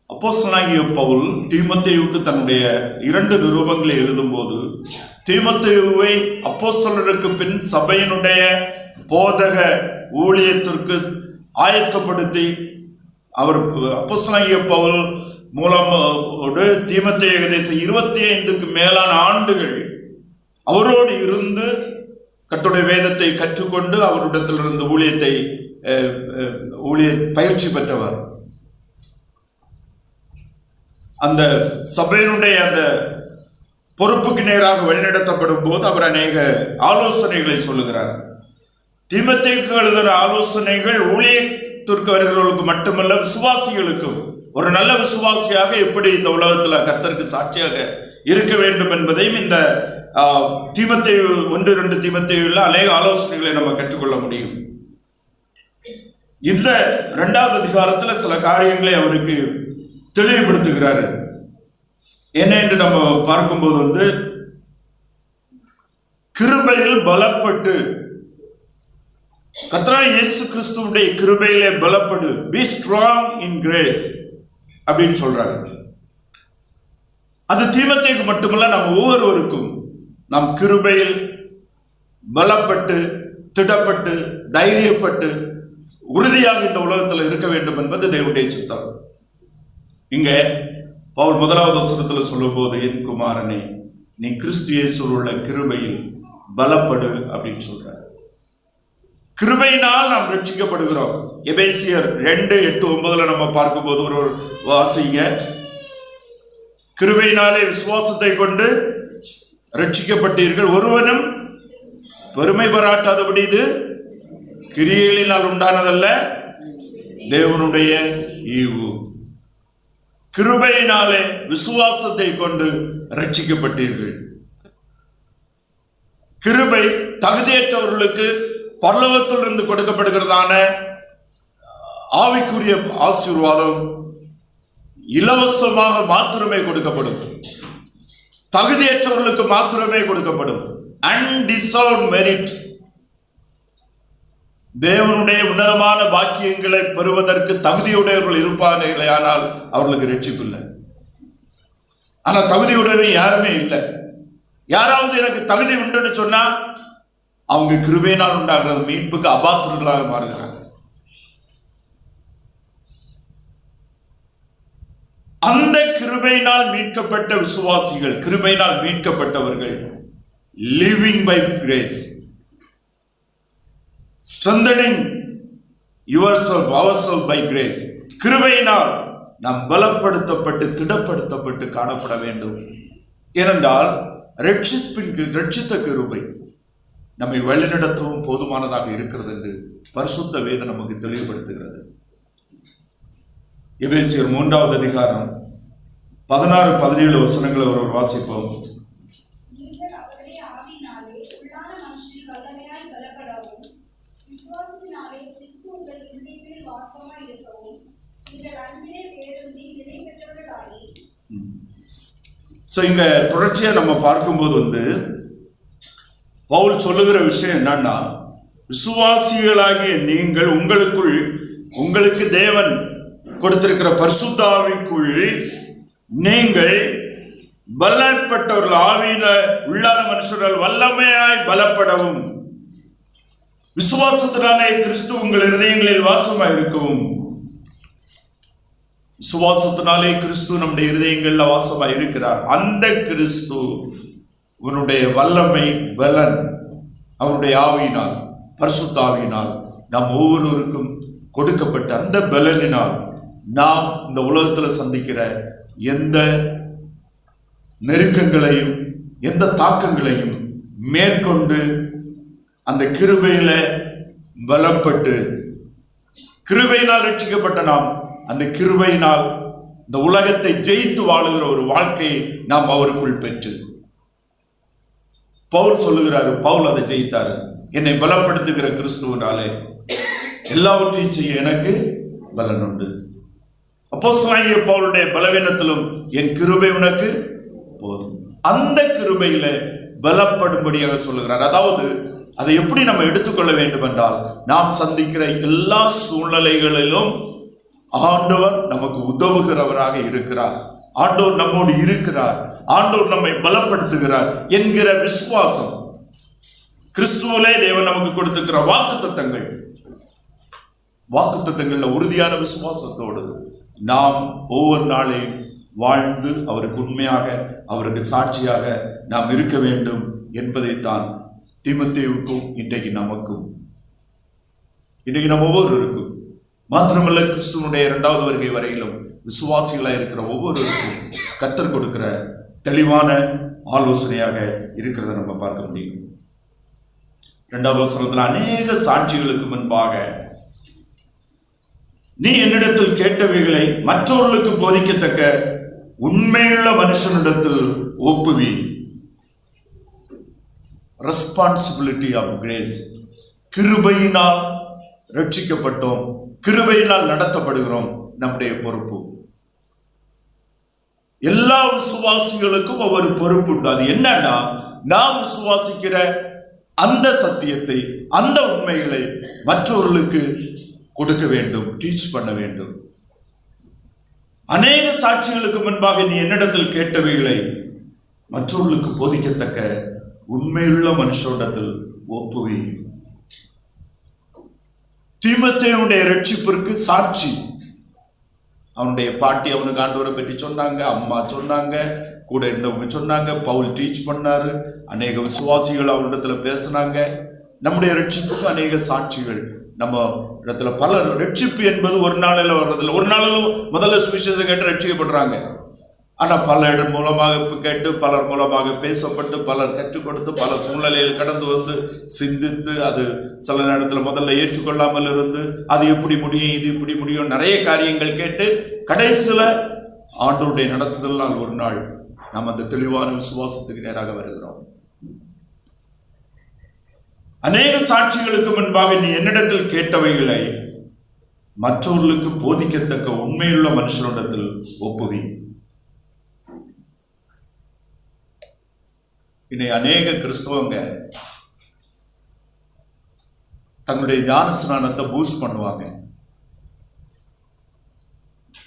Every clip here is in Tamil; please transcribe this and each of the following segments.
அப்போஸ்தலனாகிய பவுல் தீமோத்தேயுவுக்கு தன்னுடைய 2 நிருபங்களை எழுதும்போது தீமோத்தேயுவை அப்போஸ்தலருக்கு பின் சபையினுடைய போதக ஊழியத்திற்கு ஆயத்தப்படுத்தி அவர் அப்போஸ்தலனாகிய பவுல் மூலமோடு தீமோத்தேயு ஏகദേശம் 25க்கு மேலான ஆண்டுகள் அவரோடு இருந்து கர்த்தருடைய வேதத்தை கற்றுக்கொண்டு அவரிடத்திலிருந்து ஊழிய பயிற்சி பெற்றவர். அந்த சபையினுடைய அந்த பொறுப்புக்கு நேராக வழிநடத்தப்படும் போது அவர் அநேக ஆலோசனைகளை சொல்லுகிறார். தீமோத்தேயுக்கு எழுதுகிற ஆலோசனைகள் ஊழியத்திற்கு வருகிறவர்களுக்கு மட்டுமல்ல, விசுவாசிகளுக்கும் ஒரு நல்ல விசுவாசியாக எப்படி இந்த உலகத்தில் கர்த்தருக்கு சாட்சியாக இருக்க வேண்டும் என்பதையும் இந்த தீமோத்தேயு 1-2 தீமோத்தேயுல அநேக ஆலோசனைகளை நம்ம கற்றுக்கொள்ள முடியும். இந்த 2வது அதிகாரத்தில் சில காரியங்களை அவருக்கு தெளிவுபடுத்துகிறாரு. என்ன என்று நம்ம பார்க்கும்போது கிருபையில் பலப்பட்டு, கர்த்தராகிய இயேசு கிறிஸ்துவுடைய கிருபையிலே பலப்படு, பி ஸ்ட்ராங் இன் கிரேஸ் அப்படின்னு சொல்றாரு. அது தீமோத்தேயுக்கு மட்டுமல்ல, நம்ம ஒவ்வொருவருக்கும் நாம் கிருபையில் பலப்பட்டு, திடப்பட்டு, தைரியப்பட்டு, உறுதியாக இந்த உலகத்தில் இருக்க வேண்டும் என்பது தேவனுடைய சித்தம். இங்க பவுல் 1வது வசனத்தில் சொல்லும் போது, என் குமாரனே நீ கிறிஸ்து இயேசுவில் உள்ள கிருபையில் பலப்படு அப்படின்னு சொல்றாரு. கிருபையினால் நாம் ரட்சிக்கப்படுகிறோம். எபேசியர் 2:8-9 நம்ம பார்க்கும்போது ஒரு வாசிங்க, கிருபையினாலே விசுவாசத்தை கொண்டு ரட்சிக்கப்பட்டீர்கள், ஒருவனும் பெருமை பாராட்டாதபடி இது கிரியைகளினால் உண்டானதல்ல, தேவனுடைய ஈவு. கிருபையினாலே விசுவாசத்தை கொண்டு ரட்சிக்கப்பட்டீர்கள். கிருபை தகுதியற்றவர்களுக்கு பரலோகத்திலிருந்து கொடுக்கப்படுகிறதான ஆவிக்குரிய ஆசீர்வாதம் இலவசமாக மாத்திரமே கொடுக்கப்படும். தகுதியற்றவர்களுக்கு மாத்திரமே கொடுக்கப்படும். அன்டிசர்வ்ட் மெரிட். தேவனுடைய உன்னதமான பாக்கியங்களை பெறுவதற்கு தகுதியுடையவர்கள் இருப்பார்களே, ஆனால் அவர்களுக்கு ரட்சிப்பு இல்லை. ஆனா தகுதியுடையவங்க யாருமே இல்லை. யாராவது எனக்கு தகுதி உண்டுன்னு சொன்னா அவங்க கிருபையினால் உண்டாகிறது மீட்புக்கு அபாத்திரங்களாக மாறுகிறாங்க. அந்த கிருபையினால் மீட்கப்பட்ட விசுவாசிகள், கிருபையினால் மீட்கப்பட்டவர்கள், living by grace, strengthening yourself, ourselves by grace. கிருபையினால் நாம் பலப்படுத்தப்பட்டு திடப்படுத்தப்பட்டு காணப்பட வேண்டும். ஏனென்றால் ரட்சித்த கிருபை நம்மை வழிநடத்தவும் போதுமானதாக இருக்கிறது என்று பரிசுத்த வேதம் நமக்கு தெளிவுபடுத்துகிறது. எபேசியர் 3வது அதிகாரம் 16-17 வசனங்களை ஒருவர் வாசிப்போம். இங்க தொடர்ச்சியா நம்ம பார்க்கும்போது பவுல் சொல்லுகிற விஷயம் என்னன்னா, விசுவாசிகளாகிய நீங்கள் உங்களுக்கு தேவன் கொடுத்திருக்கிற பரிசுத்த ஆவிக்குள் நீங்கள் பலப்பட்டவர்கள், ஆவியில உள்ளான மனுஷர்கள் வல்லமையாய் பலப்படவும், விசுவாசத்தினாலே கிறிஸ்து உங்கள் இருதயங்களில் வாசமாய் இருக்கவும். விசுவாசத்தினாலே கிறிஸ்து நம்முடைய இருதயங்கள்ல வாசமாய் இருக்கிறார். அந்த கிறிஸ்து அவனுடைய வல்லமை பலன் அவருடைய ஆவியினால், பரிசுத்த ஆவியினால் நாம் ஒவ்வொருவருக்கும் கொடுக்கப்பட்ட அந்த பலனினால் நாம் இந்த உலகத்தில் சந்திக்கிற எந்த நெருக்கங்களையும் எந்த தாக்கங்களையும் மேற்கொண்டு அந்த கிருபையில பலப்பட்டு, கிருபையினால் ரட்சிக்கப்பட்ட நாம் அந்த கிருபையினால் இந்த உலகத்தை ஜெயித்து வாழுகிற ஒரு வாழ்க்கையை நாம் அவருக்குள் பெற்று, பவுல் சொல்லுகிறாரு, பவுல் அதை ஜெயித்தாரு. என்னை பலப்படுத்துகிற கிறிஸ்துவினாலே எல்லாவற்றையும் செய்ய எனக்கு பலன் உண்டு. அப்போஸ்தலனாகிய பவுலுடைய பலவீனத்திலும் என் கிருபை உனக்கு போதும். அந்த கிருபையில பலப்படும்படியாக சொல்லுகிறார். அதாவது அதை எப்படி நம்ம எடுத்துக்கொள்ள வேண்டும் என்றால், நாம் சந்திக்கிற எல்லா சூழ்நிலைகளிலும் ஆண்டவர் நமக்கு உதவுகிறவராக இருக்கிறார், ஆண்டவர் நம்மோடு இருக்கிறார், ஆண்டவர் நம்மை பலப்படுத்துகிறார் என்கிற விசுவாசம், கிறிஸ்துவிலே தேவன் நமக்கு கொடுத்திருக்கிற வாக்குத்தத்தங்கள்ல உறுதியான விசுவாசத்தோடு நாம் ஒவ்வொரு நாளையும் வாழ்ந்து அவருக்கு உண்மையாக, அவருக்கு சாட்சியாக நாம் இருக்க வேண்டும் என்பதைத்தான் தீமோத்தேயுவுக்கும் இன்றைக்கு நமக்கும், இன்றைக்கு நம்ம ஒவ்வொருவருக்கும் மாத்திரமல்ல, கிறிஸ்துவனுடைய 2வது வருகை வரையிலும் விசுவாசிகளாக இருக்கிற ஒவ்வொருவருக்கும் கர்த்தர் கொடுக்கிற தெளிவான ஆலோசனையாக இருக்கிறத நம்ம பார்க்க முடியும். 2வது வசனத்தில் அநேக சாட்சிகளுக்கு முன்பாக நீ என்னிடத்தில் கேட்டவைகளை மற்றவர்களுக்கு போதிக்கத்தக்க உண்மையுள்ள மனுஷனிடத்தில் ஒப்புவி. Responsibility of grace. கிருபையினால் ரட்சிக்கப்பட்டோம், கிருபையினால் நடத்தப்படுகிறோம், நம்முடைய பொறுப்பு. எல்லா விசுவாசிகளுக்கும் ஒவ்வொரு பொறுப்பு உண்டு. அது என்னன்னா, நாம் விசுவாசிக்கிற அந்த சத்தியத்தை, அந்த உண்மைகளை மற்றவர்களுக்கு கொடுக்க வேண்டும், டீச் பண்ண வேண்டும். அநேக சாட்சிகளுக்கு முன்பாக நீ என்னிடத்தில் கேட்டவைகளை மற்றவர்களுக்கு போதிக்கத்தக்க உண்மையுள்ள மனுஷனிடத்தில் ஒப்புவி. தீமோத்தேயுடைய ரட்சிப்பிற்கு சாட்சி. அவனுடைய பாட்டி அவனுக்கு ஆண்டவரை பற்றி சொன்னாங்க, அம்மா சொன்னாங்க, கூட இருந்தவங்க சொன்னாங்க, பவுல் டீச் பண்ணாரு, அநேக விசுவாசிகள் அவரிடத்துல பேசினாங்க. நம்முடைய ரட்சிப்புக்கு அநேக சாட்சிகள் நம்ம இடத்துல. பலர் ரட்சிப்பு என்பது ஒரு நாளில் வர்றதில்லை. ஒரு நாளிலும் முதல்ல சுவிசேஷம் கேட்டு ரட்சிக்கப்படுறாங்க. ஆனால் பல இடம் மூலமாக கேட்டு, பலர் மூலமாக பேசப்பட்டு, பலர் கற்றுக் கொடுத்து, பல சூழ்நிலையில் கடந்து வந்து சிந்தித்து, அது சில நேரத்தில் முதல்ல ஏற்றுக்கொள்ளாமல் இருந்து, அது எப்படி முடியும், இது இப்படி முடியும், நிறைய காரியங்கள் கேட்டு கடைசியில் ஆண்டவருடைய நடத்துதல் ஒரு நாள் நாம் அந்த தெளிவான விசுவாசத்துக்கு நேராக வருகிறோம். அநேக சாட்சிகளுக்கு முன்பாக நீ என்னிடத்தில் கேட்டவைகளை மற்றவர்களுக்கு போதிக்கத்தக்க உண்மையுள்ள மனுஷனிடத்தில் ஒப்புவி. இன்னை அநேக கிறிஸ்தவங்க தங்களுடைய ஞான ஸ்நானத்தை பூஸ்ட் பண்ணுவாங்க.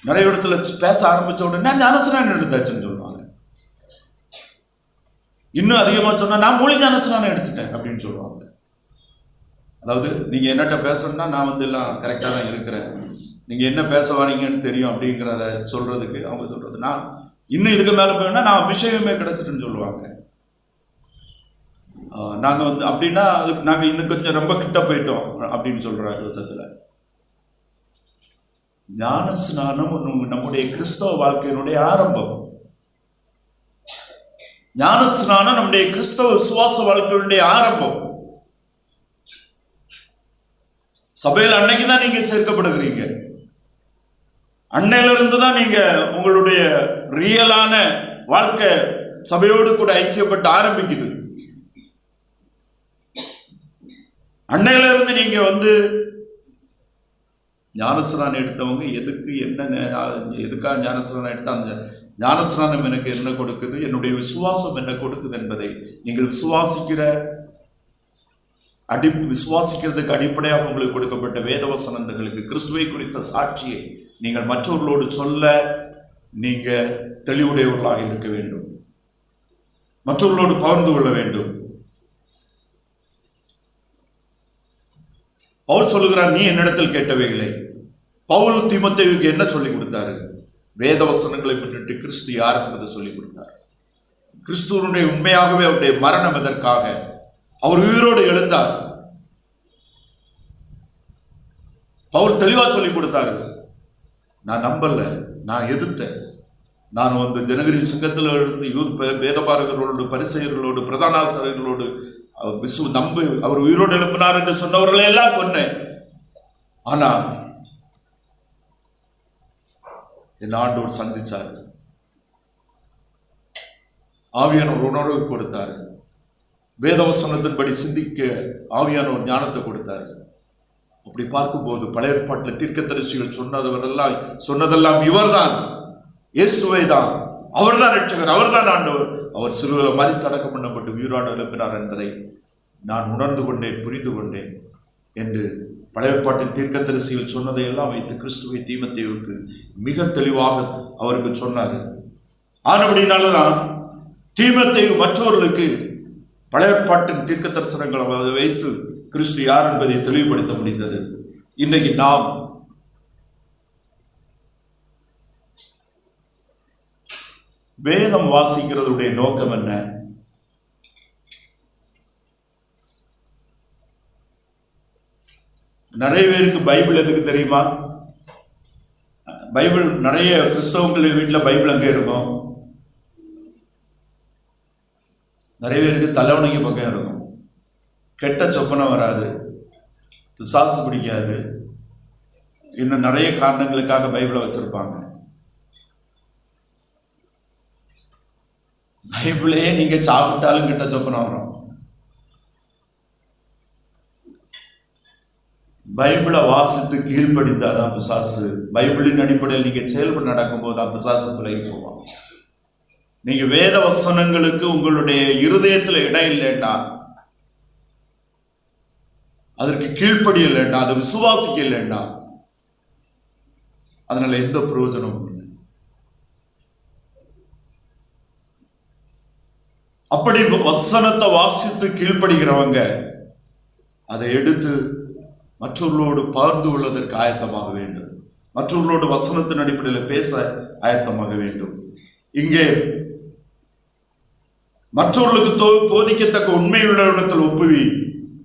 நிறைய இடத்துல பேச ஆரம்பிச்ச உடனே ஞானஸ்நானம் எடுத்தாச்சுன்னு சொல்லுவாங்க. இன்னும் அதிகமாக சொன்னா நான் மூலிகை ஞானஸ்நானம் எடுத்துட்டேன் அப்படின்னு சொல்லுவாங்க. அதாவது நீங்க என்னட்ட பேசணும்னா நான் எல்லாம் கரெக்டாக தான் இருக்கிறேன், நீங்க என்ன பேச வாரீங்கன்னு தெரியும் அப்படிங்கிறத சொல்றதுக்கு அவங்க சொல்றது, நான் இன்னும் இதுக்கு மேல போயினா நான் அபிஷேகமே கிடைச்சிட்டுன்னு சொல்லுவாங்க. நாங்க அப்படின்னா அதுக்கு நாங்க இன்னும் கொஞ்சம் ரொம்ப கிட்ட போயிட்டோம் அப்படின்னு சொல்ற விதத்துல. ஞான ஸ்நானம் நம்முடைய கிறிஸ்தவ வாழ்க்கையினுடைய ஆரம்பம். ஞான ஸ்நானம் நம்முடைய கிறிஸ்தவ விசுவாச வாழ்க்கையினுடைய ஆரம்பம். சபையில் அன்னைக்கு தான் நீங்க சேர்க்கப்படுகிறீங்க. அன்னையில இருந்து தான் நீங்க உங்களுடைய ரியலான வாழ்க்கை சபையோடு கூட ஐக்கியப்பட்டு ஆரம்பிக்குது. அன்னையில இருந்து நீங்க ஞானஸ்நானம் எடுத்தவங்க எதுக்கு எதுக்காக ஞானஸ்நானம் எடுத்த, அந்த ஞானஸ்நானம் எனக்கு என்ன கொடுக்குது, என்னுடைய விசுவாசம் என்ன கொடுக்குது என்பதை நீங்கள் விசுவாசிக்கிறதுக்கு அடிப்படையாக உங்களுக்கு கொடுக்கப்பட்ட வேதவசனங்களுக்கு கிறிஸ்துவை குறித்த சாட்சியை நீங்கள் மற்றவர்களோடு சொல்ல நீங்க தெளிவுடையவர்களாக இருக்க வேண்டும், மற்றவர்களோடு பகிர்ந்து கொள்ள வேண்டும். பவுல் சொல்லுகிறார், நீ என்னிடத்தில் கேட்டவைகளை. பவுல் தீமோத்தேயுவுக்கு என்ன சொல்லிக் கொடுத்தாரு? வேதவசனங்களை முன்னிட்டு கிறிஸ்து யார் என்பதை சொல்லிக் கொடுத்தார். கிறிஸ்துவனுடைய உண்மையாகவே அவருடைய மரணம் எதற்காக, அவர் உயிரோடு எழுந்தார். பவுல் தெளிவா சொல்லிக் கொடுத்தாரு. நான் நம்பல, நான் எதிர்த்தேன். நான் ஜனகரி சங்கத்தில் இருந்து வேதபாரகர்களோடு, பரிசேயர்களோடு, பிரதான ஆசிரியர்களோடு நம்பி அவர் உயிரோடு எழுப்பினார் என்று சொன்னவர்களை எல்லாம் கொன்னேன். ஆனா என் ஆண்டவர் சந்திச்சாரு, ஆவியானவர் உணர்வு கொடுத்தாரு, வேதவசனத்தின்படி சிந்திக்க ஆவியானவர் ஞானத்தை கொடுத்தாரு. அப்படி பார்க்கும்போது பழைய ஏற்பாட்டில் தீர்க்கதரிசிகள் சொன்னதெல்லாம் இவர்தான், இயேசுவை தான், அவர்தான் ரட்சகர், அவர்தான் ஆண்டவர், அவர் சிலுவையில் மரித்து அடக்கம் பண்ணப்பட்டு உயிரோடு எழுப்பினார் என்பதை நான் உணர்ந்து கொண்டேன், புரிந்து கொண்டேன் என்று பழைய ஏற்பாட்டின் தீர்க்கதரிசிகள் சொன்னதையெல்லாம் வைத்து கிறிஸ்துவை தீமோத்தேயுவுக்கு மிக தெளிவாக அவருக்கு சொன்னார். ஆனபடினால்தான் தீமோத்தேயு மற்றவர்களுக்கு பழைய ஏற்பாட்டின் தீர்க்க தரிசனங்களை வைத்து கிறிஸ்து யார் என்பதை தெளிவுபடுத்த முடிந்தது. இன்றைக்கு நாம் வேதம் வாசிக்கிறதுடைய நோக்கம் என்ன? நிறைய பேருக்கு பைபிள் எதுக்கு தெரியுமா? பைபிள் நிறைய கிறிஸ்தவங்கள் வீட்டில் பைபிள் அங்கே இருக்கும். நிறைய பேருக்கு தலைவணைக்கு பக்கம் இருக்கும். கெட்ட சொப்பனை வராது, பிசாசு பிடிக்காது, இன்னும் நிறைய காரணங்களுக்காக பைபிளை வச்சிருப்பாங்க. பைபிளே நீங்க சாப்பிட்டாலும் கெட்ட சொப்பனை வரும். பைபிளை வாசித்து கீழ்ப்படிந்தாதான் பிசாசு, பைபிளின் அடிப்படையில் நீங்க செயல்பட நடக்கும் போது தான் பிசாசு விலகி போவான். நீங்க வேத வசனங்களுக்கு உங்களுடைய இருதயத்துல இடம் இல்லைன்னா, அதற்கு கீழ்ப்படி இல்லைன்னா, அதை விசுவாசிக்க இல்லைன்னா, அதனால எந்த பிரயோஜனமும் இல்லை. அப்படி வசனத்தை வாசித்து கீழ்ப்படுகிறவங்க அதை எடுத்து மற்றவர்களோடு பகிர்ந்து கொள்வதற்கு ஆயத்தமாக வேண்டும். மற்றவர்களோடு வசனத்தின் அடிப்படையில் பேச ஆயத்தமாக வேண்டும். இங்கே மற்றவர்களுக்கு போதிக்கத்தக்க உண்மையுள்ள இடத்தில் ஒப்புவி.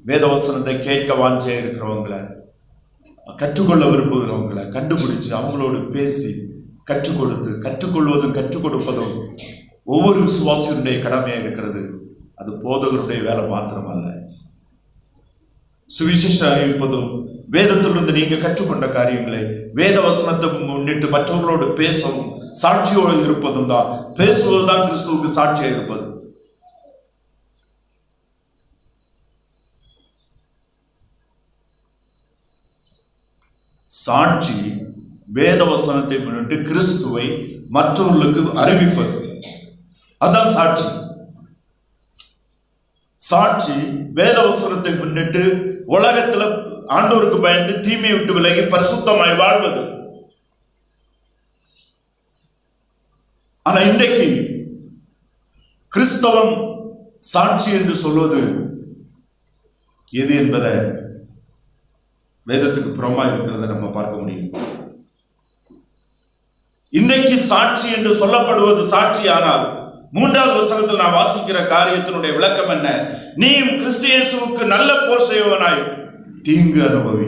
வேத வசனத்தை கேட்க வாஞ்சியா இருக்கிறவங்களை, கற்றுக்கொள்ள விரும்புகிறவங்களை கண்டுபிடிச்சு அவங்களோடு பேசி கற்றுக் கொடுத்து, கற்றுக்கொள்வதும் கற்றுக் கொடுப்பதும் ஒவ்வொரு விசுவாசியுடைய கடமையாக இருக்கிறது. அது போதகருடைய வேலை மாத்திரமல்ல. சுவிசேஷம் அறிவிப்பதும் வேதத்திலிருந்து நீங்க கற்றுக்கொண்ட காரியங்களை வேத வசனத்தை முன்னிட்டு மற்றவர்களோடு பேசவும் சாட்சியோடு இருப்பதும் தான். பேசுவதுதான் கிறிஸ்துவுக்கு சாட்சியா இருப்பது. சாட்சி வேத வசனத்தை முன்னிட்டு கிறிஸ்துவை மற்றவர்களுக்கு அறிவிப்பது, அதான் சாட்சி. சாட்சி வேத வசனத்தை முன்னிட்டு உலகத்துல ஆண்டவருக்கு பயந்து தீமையை விட்டு விலகி பரிசுத்தமாய் வாழ்வது. ஆனா இன்றைக்கு கிறிஸ்தவம் சாட்சி என்று சொல்வது எது என்பதை வேதத்துக்கு புறமா இருக்கிறத நம்ம பார்க்க முடியும். இன்னைக்கு சாட்சி என்று சொல்லப்படுவது சாட்சி. ஆனால் 3வது வசனத்தில் நான் வாசிக்கிற காரியத்தினுடைய விளக்கம் என்ன? நீயும் கிறிஸ்து இயேசுவுக்கு நல்ல போர் செய்வனாய் தீங்கு அனுபவி.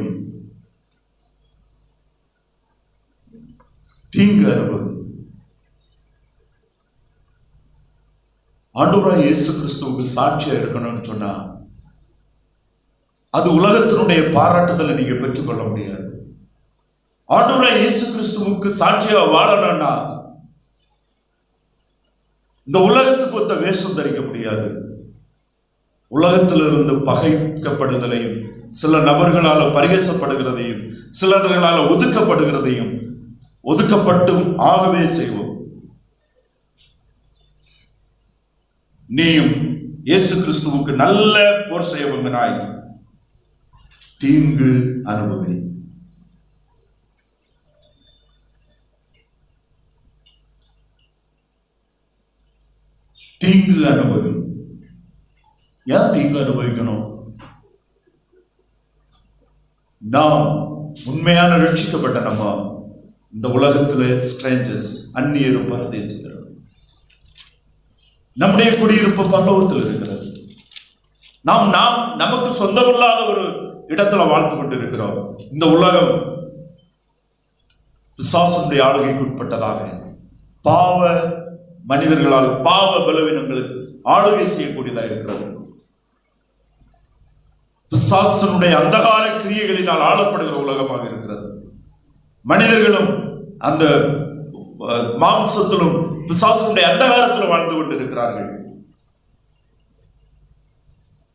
தீங்கு அனுபவி. ஆண்டவராய் இயேசு கிறிஸ்துவுக்கு சாட்சியா இருக்கணும்னு சொன்னா அது உலகத்தினுடைய பாராட்டுதலை நீங்க பெற்றுக்கொள்ள முடியாது. ஆண்டவராய் இயேசு கிறிஸ்துவுக்கு சாட்சியா வாழணும்னா இந்த உலகத்துக்கு ஒத்த வேஷம் தரிக்க முடியாது. உலகத்திலிருந்து பகைக்கப்படுதலையும், சில நபர்களால் பரிகசப்படுகிறதையும், சிலர்களால் ஒதுக்கப்படுகிறதையும் ஒதுக்கப்பட்டும் ஆகவே செய்வோம். நீயும் இயேசு கிறிஸ்துவுக்கு நல்ல போர் செய்வங்கனாய் தீங்கு அனுபவி. தீங்கு அனுபவி. ஏன் தீங்கு அனுபவிக்கணும்? நாம் உண்மையான ரட்சிக்கப்பட்ட நம்ம இந்த உலகத்துல ஸ்ட்ரேஞ்சர்ஸ், அந்நியரும் பரதேசிகளும். நம்முடைய குடியிருப்பு பரலோகத்தில் இருக்கிறது. நாம் நமக்கு சொந்தமில்லாத ஒரு இடத்துல வாழ்ந்து கொண்டிருக்கிறோம். இந்த உலகம் பிசாசுடைய ஆளுகைக்கு உட்பட்டதாக பாவ மனிதர்களால், பாவ பலவீனங்களுக்கு ஆளுகை செய்யக்கூடியதாக இருக்கிறது. பிசாசனுடைய அந்தகார கிரியைகளினால் ஆளப்படுகிற உலகமாக இருக்கிறது. மனிதர்களும் அந்த மாம்சத்திலும் பிசாசனுடைய அந்தகாரத்திலும் வாழ்ந்து கொண்டிருக்கிறார்கள்.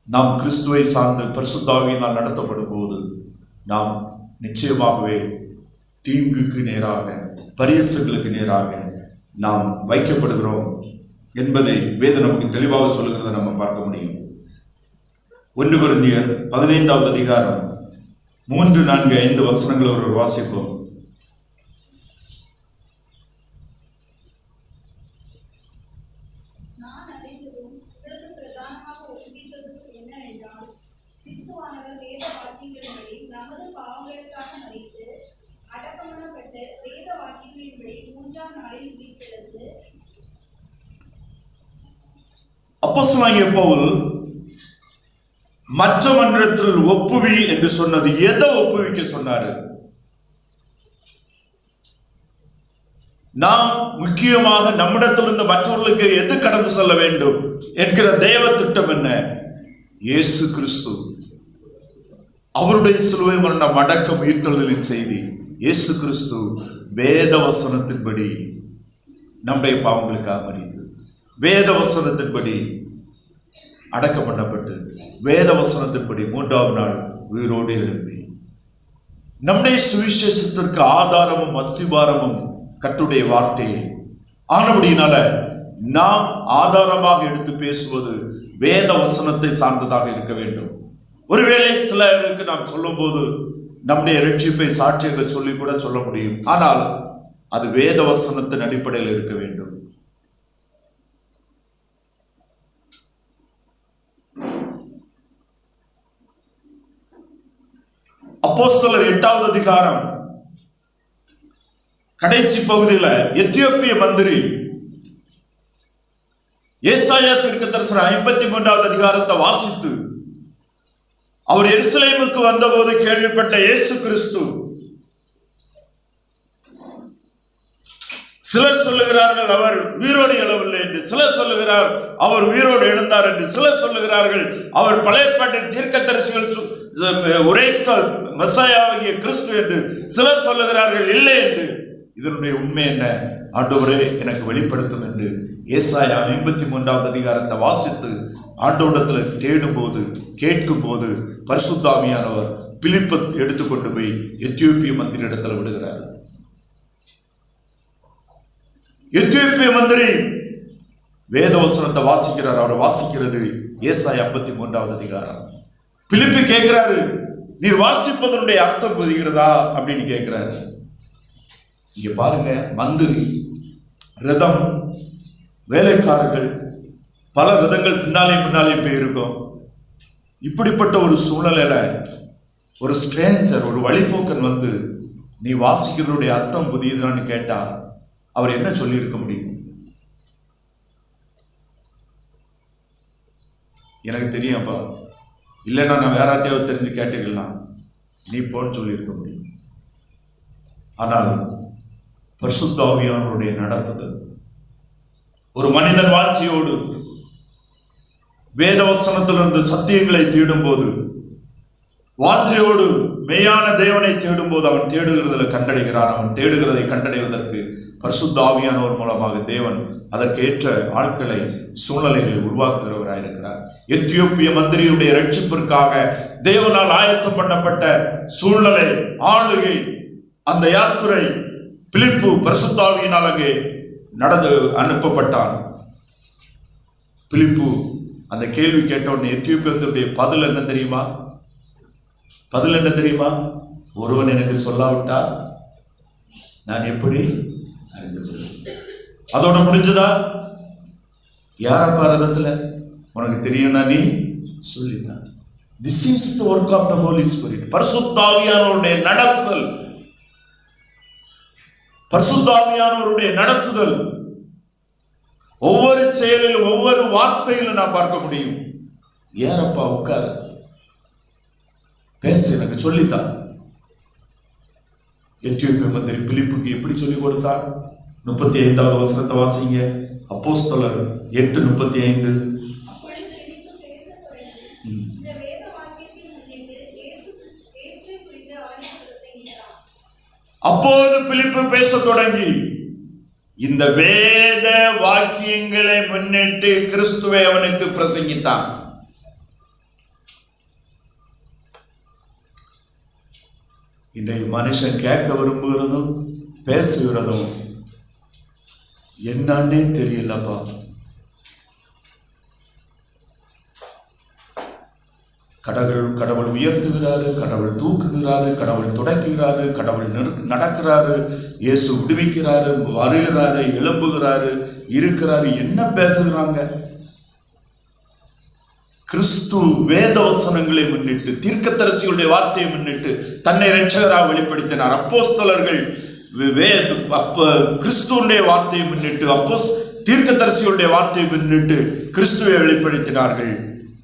நாம் கிறிஸ்துவை சார்ந்து பரிசுத்த ஆவியினால் நடத்தப்படும் போது நாம் நிச்சயமாகவே தீங்குக்கு நேராக, பரியாசங்களுக்கு நேராக நாம் வைக்கப்படுகிறோம் என்பதை வேதம் நமக்கு தெளிவாக சொல்லுகிறதை நம்ம பார்க்க முடியும். 1 கொரிந்தியர் 15வது அதிகாரம் 3, 4, 5 வசனங்கள் ஒரு வாசிப்போம். அப்போஸ்தலனாகிய பவுல் மற்ற மன்றத்தில் ஒப்புவி என்று சொன்னது எதை ஒப்புவிக்க சொன்னாரு? நாம் முக்கியமாக நம்மிடத்திலிருந்து மற்றவர்களுக்கு எது கடந்து செல்ல வேண்டும் என்கிற தேவ திட்டம் என்ன? இயேசு கிறிஸ்து அவருடைய சிலுவை மரணம், அடக்கம், உயிர்த்தெழுதலின் செய்தி. இயேசு கிறிஸ்து வேத வசனத்தின்படி நம்முடைய பாவங்களுக்காக மரித்து, வேத வசனத்தின்படி அடக்கம் பண்ணப்பட்டு, வேத வசனத்தின்படி 3ஆம் நாள் உயிரோடு எழுப்பி, நம்முடைய சுவிசேஷத்திற்கு ஆதாரமும் அஸ்திபாரமும் கர்த்தருடைய வார்த்தையை ஆனபடியினால நாம் ஆதாரமாக எடுத்து பேசுவது வேத வசனத்தை சார்ந்ததாக இருக்க வேண்டும். ஒருவேளை சிலருக்கு நாம் சொல்லும் போது நம்முடைய ரட்சிப்பை சாட்சியாக சொல்லி கூட சொல்ல முடியும். ஆனால் அது வேத வசனத்தின் அடிப்படையில் இருக்க வேண்டும். அப்போஸ்தலர் 8வது அதிகாரம் கடைசி பகுதியில் எத்தியோப்பிய மந்திரி ஏசாயா தீர்க்கதரிசன 53வது அதிகாரத்தை வாசித்து அவர் எருசலேமுக்கு வந்தபோது கேள்விப்பட்ட இயேசு கிறிஸ்து, சிலர் சொல்லுகிறார்கள் அவர் உயிரோடு எழவில்லை என்று, சிலர் சொல்லுகிறார் அவர் உயிரோடு எழுந்தார் என்று, சிலர் சொல்லுகிறார்கள் அவர் பழைய ஏற்பாட்டின் தீர்க்கதரிசிகள் உரைத்த மெசாயாகிய கிறிஸ்து என்று, சிலர் சொல்லுகிறார்கள் இல்லை என்று. இதனுடைய உண்மை என்ன? ஆண்டவரே எனக்கு வெளிப்படுத்தும் என்று ஏசாயா 53வது அதிகாரத்தை வாசித்து ஆண்டவரிடத்தில் தேடும் போது, கேட்கும் போது பரிசுத்த ஆவியானவர் பிலிப்பை எடுத்துக்கொண்டு போய் எத்தியோப்பிய மந்திரி இடத்துல விடுகிறார். எத்தியோப்பிய மந்திரி வேதவசனத்தை வாசிக்கிறார். அவர் வாசிக்கிறது ஏசாயா 53வது அதிகாரம். பிலிப்பு கேட்கிறாரு, நீர் வாசிப்பதனுடைய அர்த்தம் புரிகிறதா அப்படின்னு கேட்கிறாரு. இங்க பாருங்க, மந்திரி, ரதம், வேலைக்காரர்கள், பல ரதங்கள் பின்னாலே போயிருக்கும். இப்படிப்பட்ட ஒரு சூழ்நிலையில ஒரு ஸ்ட்ரேஞ்சர், ஒரு வழிபோக்கன் வந்து நீ வாசிக்கிறதுடைய அர்த்தம் புரியுதான்னு கேட்டா அவர் என்ன சொல்லி இருக்க முடியும்? எனக்கு தெரியும்ப்பா, இல்லைன்னா நான் வேற யார்ட்டையாவது தெரிஞ்சு கேட்டுக்கலாம், நீ போன்னு சொல்லி இருக்க முடியும். ஆனால் பரிசுத்த ஆவியானவருடைய நடத்துதல், ஒரு மனிதன் வாஞ்சியோடு வேதவசனத்திலிருந்து சத்தியங்களை தேடும் போது, வாஞ்சையோடு மெய்யான தேவனை தேடும் போது அவன் தேடுகிறதுல கண்டடைகிறான். அவன் தேடுகிறதை கண்டடைவதற்கு பரிசுத்த ஆவியானவர் மூலமாக தேவன் அதற்கேற்ற ஆட்களை, சூழ்நிலைகளை உருவாக்குகிறவராயிருக்கிறார். எத்தியோப்பிய மந்திரியுடைய ரட்சிப்பிற்காக தேவனால் ஆயத்தம் பண்ணப்பட்ட சூழ்நிலை, ஆளுகை, அந்த யாத்திரை பிலிப்பு பரிசுத்த ஆவியினால் அங்கே நடந்து அனுப்பப்பட்டான். பிலிப்பு அந்த கேள்வி கேட்ட உடனே எத்தியோப்பியத்துடைய பதில் என்ன தெரியுமா? பதில் என்ன தெரியுமா? ஒருவன் எனக்கு சொல்லாவிட்டால் நான் எப்படி அறிந்து கொள்வேன்? அதோட முடிஞ்சதா? யாரப்பா ரதத்துல உனக்கு தெரியும்னா நீ சொல்லித்தான். This is the work of the Holy Spirit. பரிசுத்த ஆவியானவருடைய நடத்துதல், பரிசுத்த ஆவியானவருடைய நடத்துதல் ஒவ்வொரு செயலிலும், ஒவ்வொரு வார்த்தையிலும் நான் பார்க்க முடியும். ஏறப்பா உட்காரு, பேச, எனக்கு சொல்லித்தான். எத்தியோப்பிய மந்திரி பிலிப்புக்கு எப்படி சொல்லிக் கொடுத்தார்? 35வது வசனத்தை வாசிங்க. அப்போஸ்தலர் 8:35. அப்போது பிலிப்பு பேச தொடங்கி இந்த வேத வாக்கியங்களை முன்னிட்டு கிறிஸ்துவை அவனுக்கு பிரசங்கித்தான். இன்றைய மனுஷன் கேட்க விரும்புகிறதும் பேசுகிறதும் என்னன்னே தெரியலப்பா. கடவுள் உயர்த்துகிறாரு, கடவுள் தூக்குகிறாரு, கடவுள் தொடக்குகிறாரு, கடவுள் நடக்கிறாரு, இயேசு விடுவிக்கிறாரு, வருகிறாரு, எழும்புகிறாரு, இருக்கிறாரு. என்ன பேசுகிறாங்க? கிறிஸ்து வேத வசனங்களை முன்னிட்டு, தீர்க்கதரிசிகளுடைய வார்த்தையை முன்னிட்டு தன்னை இரட்சகராக வெளிப்படுத்தினார். அப்போஸ்தலர்கள் கிறிஸ்துவுடைய வார்த்தையை முன்னிட்டு, தீர்க்கதரிசிகளுடைய வார்த்தையை முன்னிட்டு கிறிஸ்துவை வெளிப்படுத்தினார்கள்.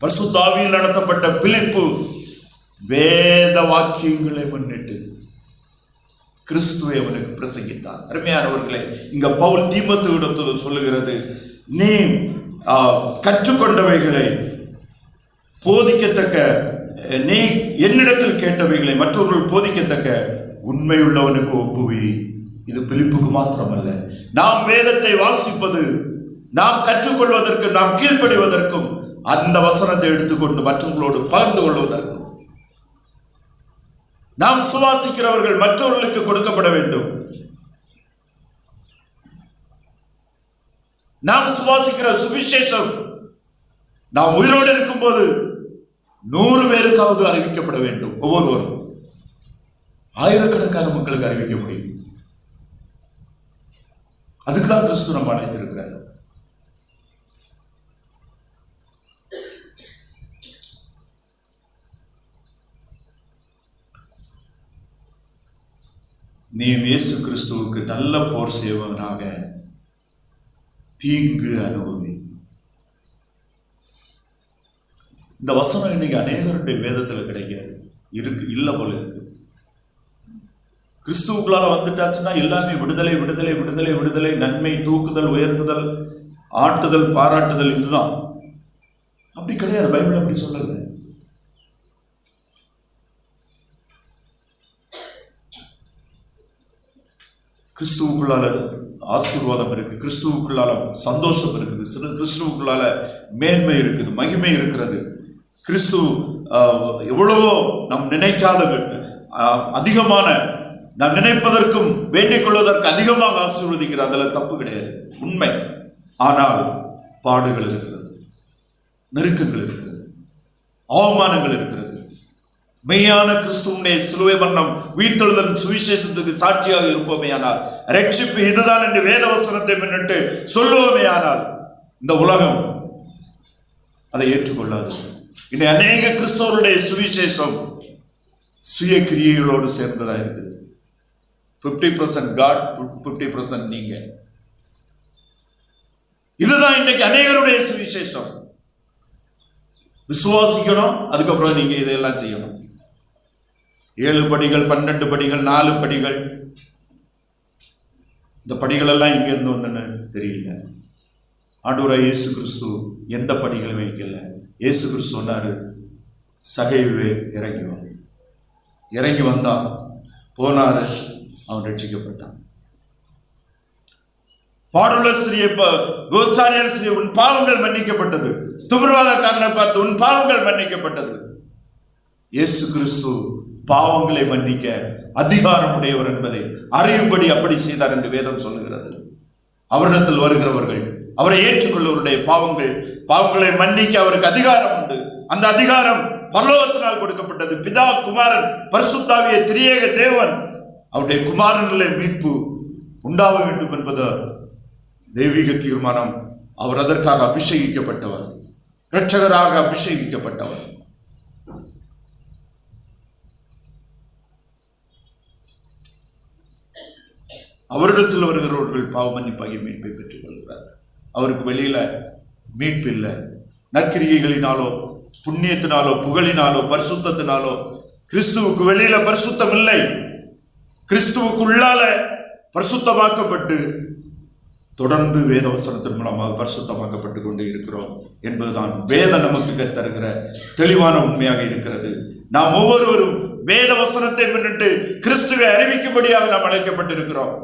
பரிசுத்த ஆவியில் நடத்தப்பட்ட பிலிப்பு வேத வாக்கியங்களை முன்னிட்டு கிறிஸ்துவை அவனுக்கு பிரசங்கித்தார். அருமையானவர்களே, இங்க பவுல் தீமோத்தேயுவிடம் சொல்லுகிறது, நீ கற்றுக்கொண்டவைகளை போதிக்கத்தக்க, நீ என்னிடத்தில் கேட்டவைகளை மற்றவர்கள் போதிக்கத்தக்க உண்மையுள்ளவனுக்கு ஒப்புவி. இது பிலிப்புக்கு மாத்திரமல்ல, நாம் வேதத்தை வாசிப்பது, நாம் கற்றுக்கொள்வதற்கு, நாம் கீழ்ப்படிவதற்கும், அந்த வசனத்தை எடுத்துக்கொண்டு மற்றவர்களோடு பகிர்ந்து கொள்வதற்கும், நாம் சுவாசிக்கிறவர்கள் மற்றவர்களுக்கு கொடுக்கப்பட வேண்டும். நாம் சுவாசிக்கிற சுவிசேஷம் நாம் உயிரோடு இருக்கும் போது 100 பேருக்காவது அறிவிக்கப்பட வேண்டும். ஒவ்வொருவரும் ஆயிரக்கணக்கான மக்களுக்கு அறிவிக்க முடியும். அதுக்குதான் கிறிஸ்து நம்ம அழைத்திருக்கிறார். நீ இயேசு கிறிஸ்துவுக்கு நல்ல போர் செய்வனாக தீங்கு அனுபவி. இந்த வசனம் இன்னைக்கு அநேகருடைய வேதத்துல கிடைக்காது, இல்ல போல இருக்கு. கிறிஸ்துவுக்குள்ளால வந்துட்டாச்சுன்னா எல்லாமே விடுதலை விடுதலை விடுதலை விடுதலை, நன்மை, தூக்குதல், உயர்த்துதல், ஆட்டுதல், பாராட்டுதல், இதுதான். அப்படி கிடையாது. பைபிள் அப்படி சொல்லல. கிறிஸ்துவுக்குள்ளால ஆசீர்வாதம் இருக்கு, கிறிஸ்துவுக்குள்ளால சந்தோஷம் இருக்குது, கிறிஸ்துவுக்குள்ளால மேன்மை இருக்குது, மகிமை இருக்கிறது. கிறிஸ்து எவ்வளவோ நம் நினைக்காத, அதிகமான, நாம் நினைப்பதற்கும் வேண்டிக் கொள்வதற்கு அதிகமாக ஆசீர்வதிக்கிறார். அதில் தப்பு கிடையாது, உண்மை. ஆனால் பாடுகள் இருக்கிறது, நெருக்கங்கள் இருக்கிறது, அவமானங்கள் இருக்கிறது. மெய்யான கிறிஸ்துவனுடைய சிலுவை மரணம், உயிர்த்தெழுதல் சுவிசேஷத்துக்கு சாட்சியாக இருப்போமே ஆனால், ரட்சிப்பு இதுதான் என்று வேத வசனத்தை முன்னிட்டு சொல்லுவோமே ஆனால், இந்த உலகம் அதை ஏற்றுக்கொள்ளாது. இனி அநேக கிறிஸ்தவருடைய சுவிசேஷம் சுய கிரியைகளோடு சேர்ந்ததா இருக்குது. 50% காட், 50% நீங்க. இதுதான் இன்னைக்கு அநேகருடைய சுவிசேஷம். விசுவாசிக்கணும், அதுக்கப்புறம் நீங்க இதெல்லாம் செய்யணும். 7 படிகள், 12 படிகள், 4 படிகள், இந்த படிகள் எல்லாம் இங்க இருந்து வந்தன்னு தெரியல. ஆண்டவராகிய இயேசு கிறிஸ்து எந்த படிகளும் வைக்கல. இயேசு கிறிஸ்து சொன்னாரு, சகைவே இறங்கி வந்தான், போனாரு, அவன் ரட்சிக்கப்பட்டான். பாடுள்ள ஸ்திரியை, விபச்சாரியான ஸ்திரியை, உன் பாவங்கள் மன்னிக்கப்பட்டது. துமிர்வாதக்காரனை பார்த்து உன் பாவங்கள் மன்னிக்கப்பட்டது. இயேசு கிறிஸ்து பாவங்களை மன்னிக்க அதிகாரம் உடையவர் என்பதை அறியும்படி அப்படி செய்தார் என்று வேதம் சொல்லுகிறது. அவரிடத்தில் வருகிறவர்கள், அவரை ஏற்றுக்கொள்வருடைய பாவங்களை மன்னிக்க அவருக்கு அதிகாரம் உண்டு. அந்த அதிகாரம் பரலோகத்தினால் கொடுக்கப்பட்டது. பிதா, குமாரன், பரிசுத்த ஆவிய திரியேக தேவன், அவருடைய குமாரனிலே மீட்பு உண்டாக வேண்டும் என்பது தெய்வீக தீர்மானம். அவர் அதற்காக அபிஷேகிக்கப்பட்டவர், இரட்சகராக அபிஷேகிக்கப்பட்டவர். அவரிடத்தில் வருகிறவர்கள் பாவ மன்னிப்பாகிய மீட்பை பெற்றுக் கொள்கிறார்கள். அவருக்கு வெளியில மீட்பு இல்லை. நற்கிரியைகளினாலோ, புண்ணியத்தினாலோ, புகழினாலோ, பரிசுத்தத்தினாலோ கிறிஸ்துவுக்கு வெளியில பரிசுத்தம் இல்லை. கிறிஸ்துவுக்கு உள்ளால பரிசுத்தமாக்கப்பட்டு தொடர்ந்து வேதவசனத்தின் மூலமாக பரிசுத்தமாக்கப்பட்டு கொண்டே இருக்கிறோம் என்பதுதான் வேதம் நமக்கு கற்றுத்தருகிற தெளிவான உண்மையாக இருக்கிறது. நாம் ஒவ்வொருவரும் வேத வசனத்தை முன்னிட்டு கிறிஸ்துவை அறிவிக்கும்படியாக நாம் அழைக்கப்பட்டிருக்கிறோம்.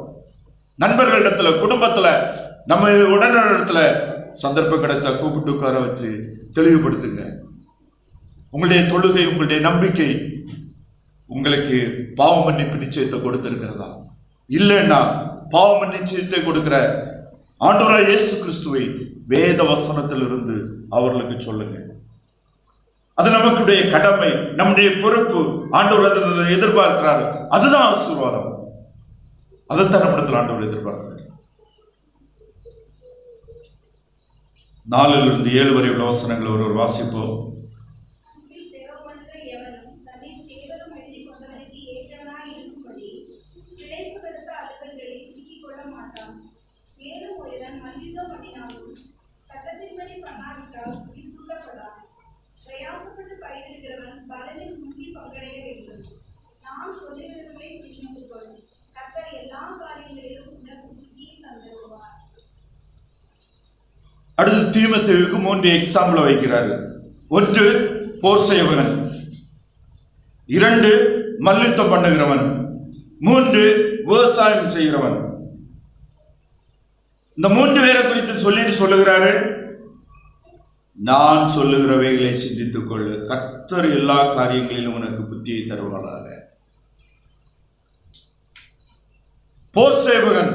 நண்பர்களிடத்துல, குடும்பத்துல, நம்ம உடனிடத்துல சந்தர்ப்பம் கிடைச்சா கூப்பிட்டு உட்கார வச்சு தெளிவுபடுத்துங்க. உங்களுடைய தொழுகை, உங்களுடைய நம்பிக்கை உங்களுக்கு பாவ மன்னிப்பு நிச்சயத்தை கொடுத்திருக்கிறதா? இல்லைன்னா பாவ மன்னிச்சயத்தை கொடுக்கிற ஆண்டவராகிய இயேசு கிறிஸ்துவை வேத வசனத்திலிருந்து அவர்களுக்கு சொல்லுங்க. அது நமக்குடைய கடமை, நம்முடைய பொறுப்பு. ஆண்டவர் அதில் எதிர்பார்க்கிறார். அதுதான் ஆசீர்வாதம். அதைத்தான் நம்மிடத்தில் ஆண்டவர் எதிர்பார்க்கிறார். 4 to 7 வரை உள்ள வசனங்கள் ஒருவர் வாசிப்போம். அடுத்து தீமோத்தேயுவுக்கு 3 எக்ஸாம்பிள் வைக்கிறாரு. 1 போர் செய்வன், 2 மல்யுத்தம் பண்ணுகிறவன், 3 விவசாயம் செய்கிறவன். இந்த 3 பேரை குறித்து சொல்லிட்டு சொல்லுகிறாரு, நான் சொல்லுகிறவைகளை சிந்தித்துக் கொள்ளு, கர்த்தர் எல்லா காரியங்களிலும் உனக்கு புத்தியை தருவாராக. போர் சேவகன்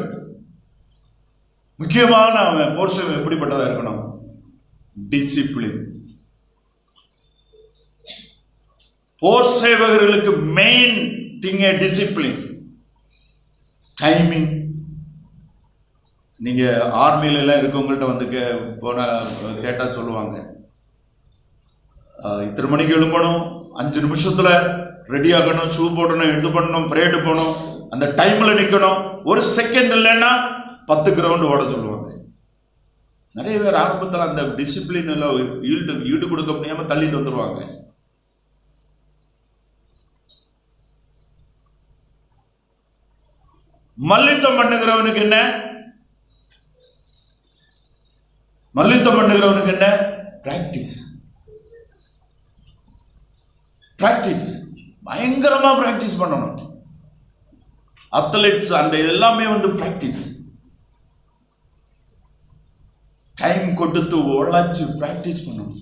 முக்கியமான போர் சேவகன் எப்படிப்பட்டதா இருக்கணும்? டிசிப்ளின். போர் சேவகர்களுக்கு மெயின் திங் டிசிப்ளின், டைமிங். நீங்க ஆர்மியில எல்லாம் இருக்கவங்கள்ட்ட வந்து கேட்டா சொல்லுவாங்க, இத்தனை மணிக்கு எழும்பணும், 5 நிமிஷத்துல ரெடி ஆகணும், ஷூ போடணும், இது பண்ணணும், பிரேடு போகணும், அந்த டைம்ல நிக்கணும். 1 செகண்ட் இல்லைன்னா 10 கிரவுண்ட் ஓட சொல்லுவாங்க. நிறைய பேர் ஆரம்பத்தில் அந்த டிசிப்ளின் எல்லாம் ஈடு கொடுக்க முடியாம தள்ளிட்டு வந்துருவாங்க. மல்யுத்தம் பண்ணுகிறவனுக்கு என்ன? மல்யுத்தம் பண்ணுகிறவனுக்கு என்ன? பிராக்டிஸ். பிராக்டிஸ் பயங்கரமா பிராக்டிஸ் பண்ணணும். அத்லெட்ஸ் அந்த எல்லாமே வந்து பிராக்டிஸ். டைம் கொடுத்து உழைச்சு பிராக்டிஸ் பண்ணணும்.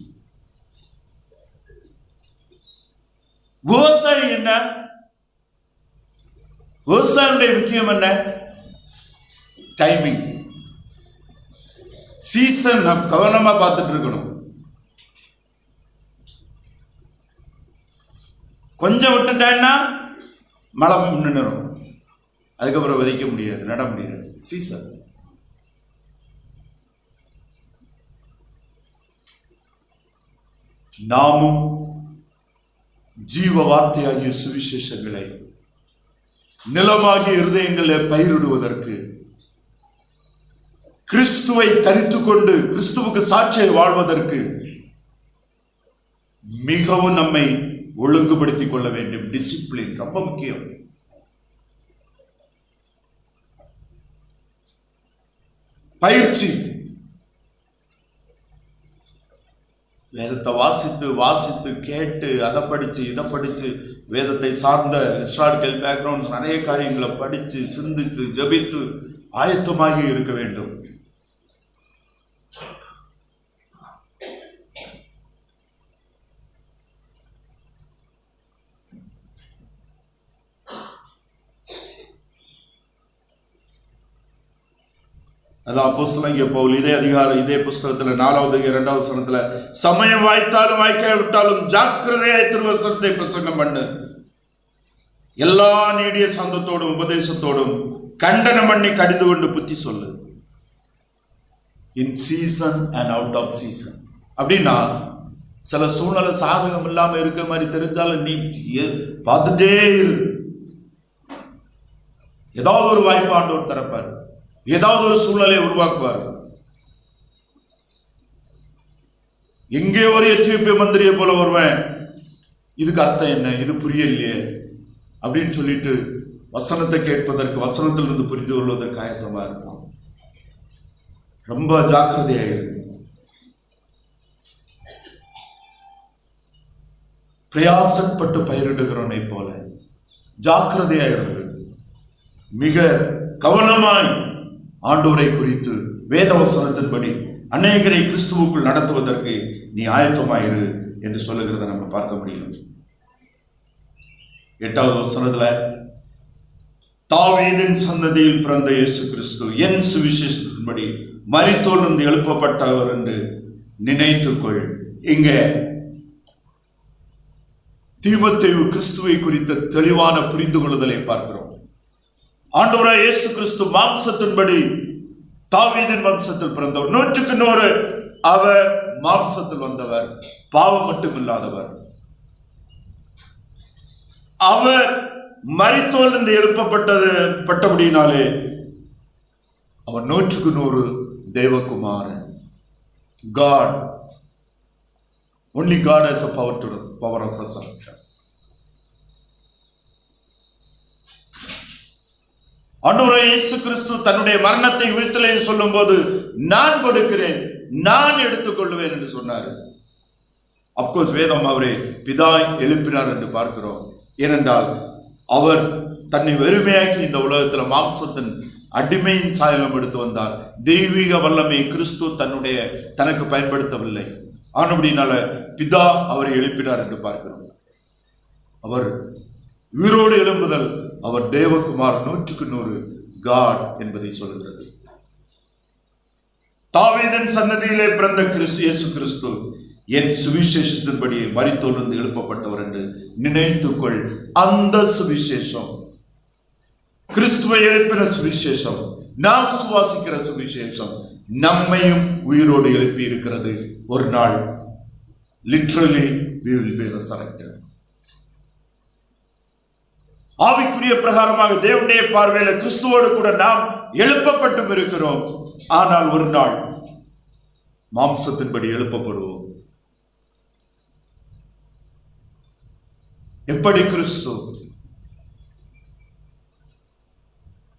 விவசாயி என்ன? விவசாயியுடைய முக்கியம் என்ன? டைமிங், சீசன் கவனமா பார்த்துட்டு இருக்கணும். கொஞ்சம் விட்டுட்டேன்னா மழை நின்றுடும், அதுக்கப்புறம் விதைக்க முடியாது, நட முடியாது. சீசன். நாமும் ஜீவ வார்த்தையாகிய சுவிசேஷங்களை நிலமாகிய இருதயங்களில் பயிரிடுவதற்கு, கிறிஸ்துவை தரித்துக் கொண்டு கிறிஸ்துவுக்கு சாட்சியை வாழ்வதற்கு மிகவும் நம்மை ஒழுங்குபடுத்திக் கொள்ள வேண்டும். டிசிப்ளின் ரொம்ப முக்கியம். பயிற்சி. வேதத்தை வாசித்து வாசித்து கேட்டு அதை படிச்சு இதை படிச்சு வேதத்தை சார்ந்த ஹிஸ்டாரிக்கல் பேக்ரவுண்ட் நிறைய காரியங்களை படிச்சு சிந்திச்சு ஜபித்து ஆயத்தமாகி இருக்க வேண்டும். அதான் அப்போஸ்தலனாகிய பவுல் இதே புஸ்தகத்துல 4வது 2வது வசனத்துல, சமயம் வாய்த்தாலும் வாய்க்காவிட்டாலும் ஜாக்கிரதையாய் திருவசனத்தை பிரசங்கம் பண்ணு, எல்லா நீடிய சாந்தத்தோடும் உபதேசத்தோடும் கண்டனம் பண்ணி கடிந்து கொண்டு புத்தி சொல்லு. In season and out of season. அப்படின்னா சில சூழ்நிலை சாதகம் இல்லாம இருக்க மாதிரி தெரிஞ்சாலும் நீ பார்த்துட்டே இரு. ஏதாவது ஒரு வாய்ப்பு ஆண்டவர் தரப்பார், ஏதாவது ஒரு சூழ்நிலையை உருவாக்குவார். எங்கே ஒரு எத்தியோப்பிய மந்திரியை போல வருவேன், இதுக்கு அர்த்தம் என்ன, இது புரியலையே அப்படின்னு சொல்லிட்டு வசனத்தை கேட்பதற்கு, வசனத்திலிருந்து புரிந்து கொள்வதற்கு ஆயத்தமா இருப்பான். ரொம்ப ஜாக்கிரதையாயிருக்கு. பிரயாசப்பட்டு பயிரிடுகிறவனை போல ஜாக்கிரதையாயிருக்கு. மிக கவனமாய் ஆண்டவரை குறித்து வேத வசனத்தின்படி அநேகரை கிறிஸ்துவுக்குள் நடத்துவதற்கு நீ ஆயத்தமாயிரு என்று சொல்லுகிறத நம்ம பார்க்க முடியும். 8வது வசனத்துல, தாவீதின் சந்ததியில் பிறந்த இயேசு கிறிஸ்து என் சுவிசேஷத்தின்படி மரித்தோரிலிருந்து எழுப்பப்பட்டவர் என்று நினைத்துக்கொள். இங்க தீமோத்தேயு கிறிஸ்துவை குறித்த தெளிவான புரிந்து கொள்ளுதலை பார்க்கிறோம். ஆண்டவராய் இயேசு கிறிஸ்து மாம்சத்தின்படி தாவீதின் வம்சத்தில் பிறந்தவர், 100க்கு 100 அவர் மாம்சத்தில் வந்தவர், பாவம் மட்டும் இல்லாதவர். அவர் மரித்தோரிலிருந்து எழுப்பப்பட்டபடியினாலே அவர் 100க்கு 100 தேவகுமாரன். God, only God has a power of resurrection. ஆண்டவராய் இயேசு கிறிஸ்து தன்னுடைய மரணத்தை உயிர்த்தலை சொல்லும் போது நான் கொடுக்கிறேன், நான் எடுத்துக்கொள்வேன் என்று சொன்னார். அப்கோர்ஸ் வேதம் அவரை பிதா எழுப்பினார் என்று பார்க்கிறோம். ஏனென்றால் அவர் தன்னை வெறுமையாக்கி இந்த உலகத்தில் மாம்சத்தின் அடிமையின் சாயலம் எடுத்து வந்தார். தெய்வீக வல்லமை கிறிஸ்து தனக்கு பயன்படுத்தவில்லை. ஆனபடினால பிதா அவரை எழுப்பினார் என்று பார்க்கிறோம். அவர் உயிரோடு எழும்புதல், அவர் தேவகுமார், 100க்கு 100 காட் என்பதை சொல்கிறது. தாவீதின் சன்னதியிலே பிறந்த இயேசு கிறிஸ்து என் சுவிசேஷத்தின்படி மரித்தோரிலிருந்து எழுப்பப்பட்டவர் என்று நினைத்துக்கொள். அந்த சுவிசேஷம், கிறிஸ்துவை எழுப்பின சுவிசேஷம், நாம் சுவாசிக்கிற சுவிசேஷம் நம்மையும் உயிரோடு எழுப்பி இருக்கிறது. ஒரு நாள் literally we will be resurrected. ஆவிக்குரிய பிரகாரமாக தேவனுடைய பார்வையில கிறிஸ்துவோடு கூட நாம் எழுப்பப்பட்டும் இருக்கிறோம். ஆனால் ஒரு நாள் மாம்சத்தின்படி எழுப்பப்படுவோம். எப்படி கிறிஸ்து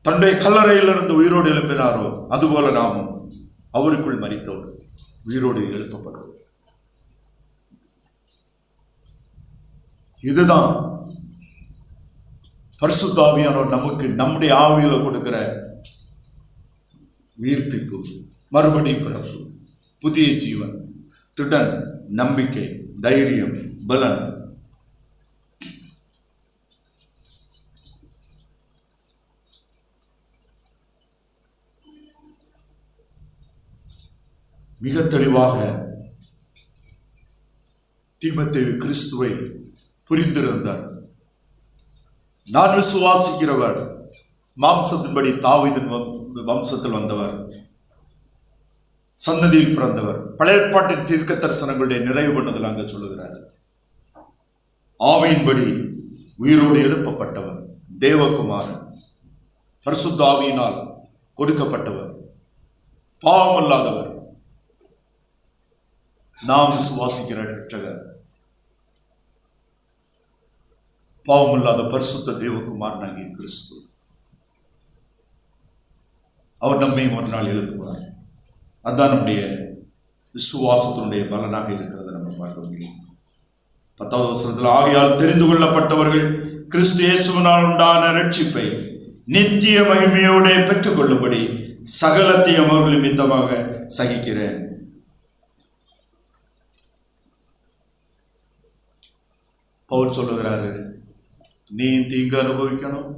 தன்னுடைய கல்லறையிலிருந்து உயிரோடு எழுப்பினாரோ அதுபோல நாமும் அவருக்குள் மரித்தோடு உயிரோடு எழுப்பப்படுவோம். இதுதான் பரிசுத்த ஆவியானவர் நமக்கு நம்முடைய ஆவியில கொடுக்கிற உயிர்ப்பிப்பு, மறுபடி பிறப்பு, புதிய ஜீவன், திடன், நம்பிக்கை, தைரியம், பலன். மிக தெளிவாக தீமோத்தேயு கிறிஸ்துவை புரிந்திருந்தார். நான் விசுவாசிக்கிறவர், மாம்சத்தின்படி தாவீதின் வம்சத்தில் வந்தவர், சன்னதியில் பிறந்தவர், பழைய ஏற்பாட்டின் தீர்க்க தரிசனங்களுடைய நிறைவு பண்ணதில் அங்கு சொல்லுகிறார். ஆவியின்படி உயிரோடு எழுப்பப்பட்டவர், தேவகுமாரன், பரிசுத்த ஆவியினால் கொடுக்கப்பட்டவர், பாவமல்லாதவர், நாம் விசுவாசிக்கிற ரட்சகர், பாவமில்லாத பரிசுத்த தேவகுமாரனாகிய கிறிஸ்து. அவர் நம்மை ஒரு நாள் எழுப்புவார். அதுதான் நம்முடைய விசுவாசத்தினுடைய பலனாக இருக்கிறது. நம்ம பார்க்க முடியும். 10வது வசனத்தில், ஆகையால் தெரிந்து கொள்ளப்பட்டவர்கள் கிறிஸ்து இயேசுவினால் உண்டான ரட்சிப்பை நித்திய மகிமையோட பெற்றுக் கொள்ளும்படி சகலத்தையும் அவர்கள் நிமித்தமாக சகிக்கிறேன். பவுல் சொல்லுகிறாரு, நீ தீங்கு அனுபவிக்கணும்,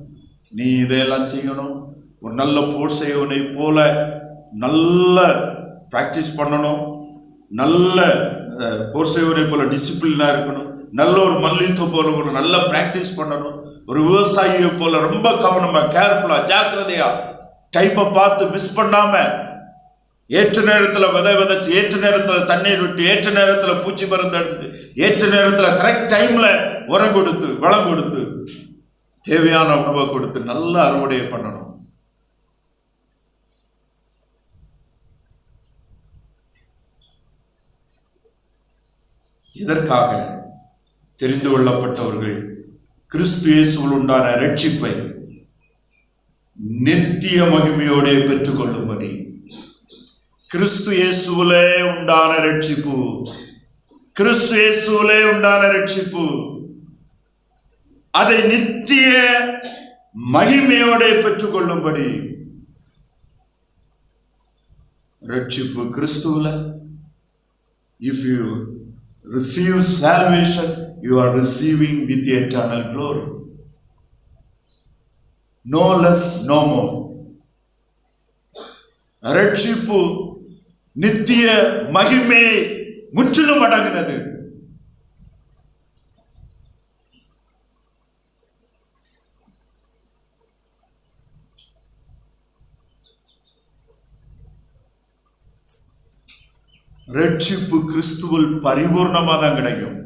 நீ இதையெல்லாம் செய்யணும், ஒரு நல்ல போர் செய்வனை போல நல்ல பிராக்டிஸ் பண்ணணும், நல்ல போர் செய்வனை போல டிசிப்ளினா இருக்கணும், நல்ல ஒரு மல்யுத்தம் போல ஒரு நல்ல பிராக்டிஸ் பண்ணணும், ஒரு விவசாயியை போல ரொம்ப கவனமா, கேர்ஃபுல்லா, ஜாக்கிரதையா, டைப்பை பார்த்து மிஸ் பண்ணாம, ஏற்ற நேரத்தில் விதைச்சு, ஏற்ற நேரத்தில் தண்ணீர் விட்டு, ஏற்ற நேரத்தில் பூச்சி மருந்து எடுத்து, ஏற்ற நேரத்தில் கரெக்ட் டைம்ல உரம் கொடுத்து, வளம் கொடுத்து, தேவையான உணவை கொடுத்து நல்ல அறுவடையை பண்ணணும். இதற்காக தெரிந்து கொள்ளப்பட்டவர்கள் கிறிஸ்து இயேசுவில் உண்டான ரட்சிப்பை நித்திய மகிமையோட பெற்றுக் கொள்ளும்படி, கிறிஸ்து இயேசுவிலே உண்டான ரட்சிப்பு, கிறிஸ்து இயேசுவிலே உண்டான ரட்சிப்பு, அதை நித்திய மகிமையோட பெற்றுக் கொள்ளும்படி. ரட்சிப்பு கிறிஸ்துவில. If you receive salvation, you are receiving with the eternal glory. No less, no more. ரட்சிப்பு நித்திய மகிமை முற்றிலும் அடங்கினது. ரட்சிப்பு கிறிஸ்துவில் பரிபூர்ணமா தான் கிடைக்கும்,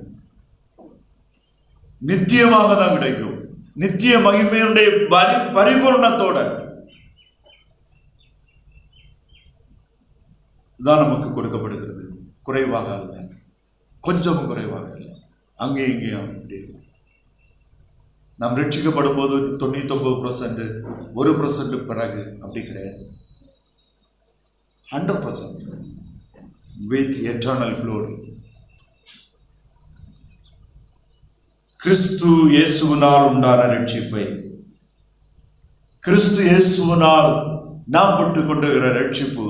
நித்தியமாக தான் கிடைக்கும், நித்திய மகிமையுடைய பரிபூர்ணத்தோட தான் நமக்கு கொடுக்கப்படுகிறது. குறைவாக அல்ல, கொஞ்சமும் குறைவாக இல்லை, அங்கே இங்கேயும் அப்படி. நாம் ரட்சிக்கப்படும் போது 99%, 1% பிறகு அப்படி கிடையாது. 100% with eternal glory. கிறிஸ்து இயேசுவினால் உண்டான ரட்சிப்பை, கிறிஸ்து இயேசுவினால் நாம் பெற்றுக் கொண்டிருக்கிற ரட்சிப்பு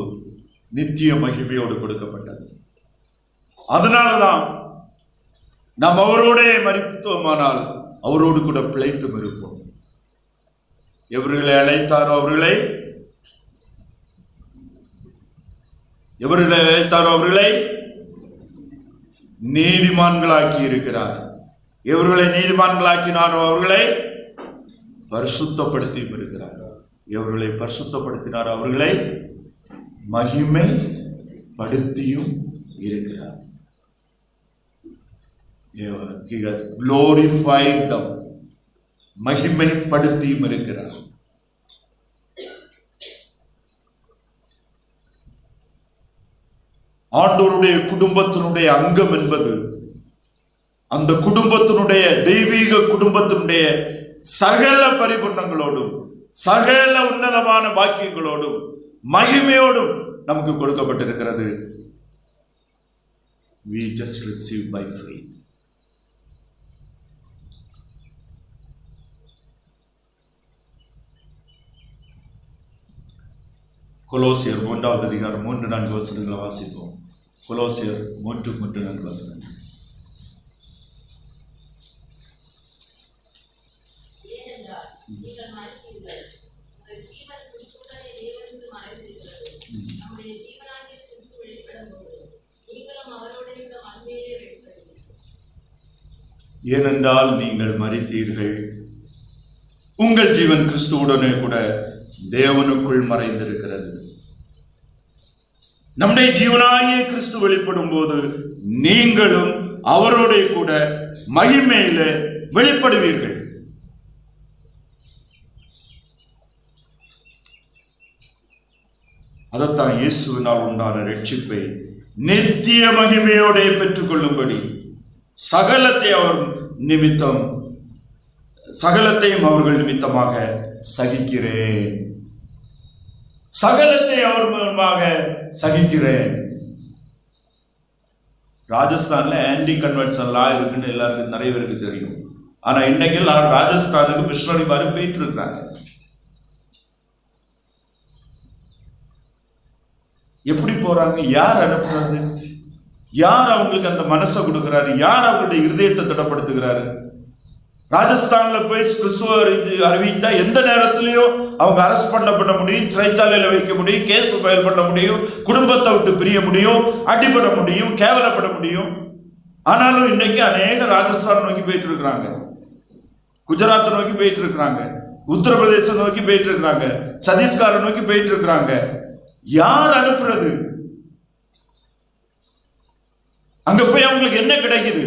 நித்திய மகிமையோடு கொடுக்கப்பட்டது. அதனாலதான் நாம் அவரோட மரித்தோமானால் அவரோடு கூட பிழைத்தும் இருப்போம். எவர்களை அழைத்தாரோ அவர்களை நீதிமான்களாக்கி இருக்கிறார். எவர்களை நீதிமான்களாக்கினாரோ அவர்களை பரிசுத்தப்படுத்தியும் இருக்கிறார். எவர்களை பரிசுத்தப்படுத்தினாரோ அவர்களை மகிமைப்படுத்தியும் இருக்கிறார். He has glorified them. மகிமைப்படுத்தியும் இருக்கிறார். ஆண்டவருடைய குடும்பத்தினுடைய அங்கம் என்பது அந்த குடும்பத்தினுடைய தெய்வீக குடும்பத்தினுடைய சகல பரிபூர்ணங்களோடும் சகல உன்னதமான வாக்கியங்களோடும் மகிமையோடும் நமக்கு கொடுக்கப்பட்டிருக்கிறது. We just receive by faith. கொலோசியர் 3வது அதிகாரம் 3-4 வசனங்களை வாசிப்போம். கொலோசியர் 3-4 வசனங்கள். ஏனென்றால் நீங்கள் மரித்தீர்கள், உங்கள் ஜீவன் கிறிஸ்துவுடனே கூட தேவனுக்குள் மறைந்திருக்கிறது. நம்முடைய ஜீவனாகிய கிறிஸ்து வெளிப்படும் போது நீங்களும் அவரோட கூட மகிமையில வெளிப்படுவீர்கள். அதைத்தான் இயேசுவினால் உண்டான ரட்சிப்பை நித்திய மகிமையோட பெற்றுக் கொள்ளும்படி சகலத்தையும் அவர்கள் நிமித்தமாக சகிக்கிறேன். சகலத்தை அவர் மூலமாக சகிக்கிறேன். ராஜஸ்தான்ல ஆன்டி கன்வென்ஷன் லா இருக்குன்னு எல்லாருக்கும் நிறைய பேருக்கு தெரியும். ஆனா இன்னைக்கு ராஜஸ்தானுக்கு மிஷனரி மாதிரி போயிட்டு இருக்கிறாங்க. எப்படி போறாங்க? யார் அனுப்புறது? யார் அவங்களுக்கு அந்த மனசை கொடுக்கிறாரு? யார் அவங்களுடைய இருதயத்தை திடப்படுத்துகிறாரு? ராஜஸ்தான்ல போய் கிறிஸ்துவ அறிவித்தா எந்த நேரத்திலையும் அவங்க அரெஸ்ட் பண்ணப்பட முடியும், சிறைச்சாலையில வைக்க முடியும், கேஸ் ஃபைல் பண்ண முடியும், குடும்பத்தை விட்டு பிரிய முடியும், அடிபட முடியும், கேவலப்பட முடியும். ஆனாலும் இன்னைக்கு அநேக ராஜஸ்தான் நோக்கி போயிட்டு இருக்கிறாங்க, குஜராத்தை நோக்கி போயிட்டு இருக்கிறாங்க, உத்தரப்பிரதேசம் நோக்கி போயிட்டு இருக்கிறாங்க, சத்தீஸ்கரை நோக்கி போயிட்டு இருக்கிறாங்க. யார் அனுப்புறது? அங்க போய் அவங்களுக்கு என்ன கிடைக்குது?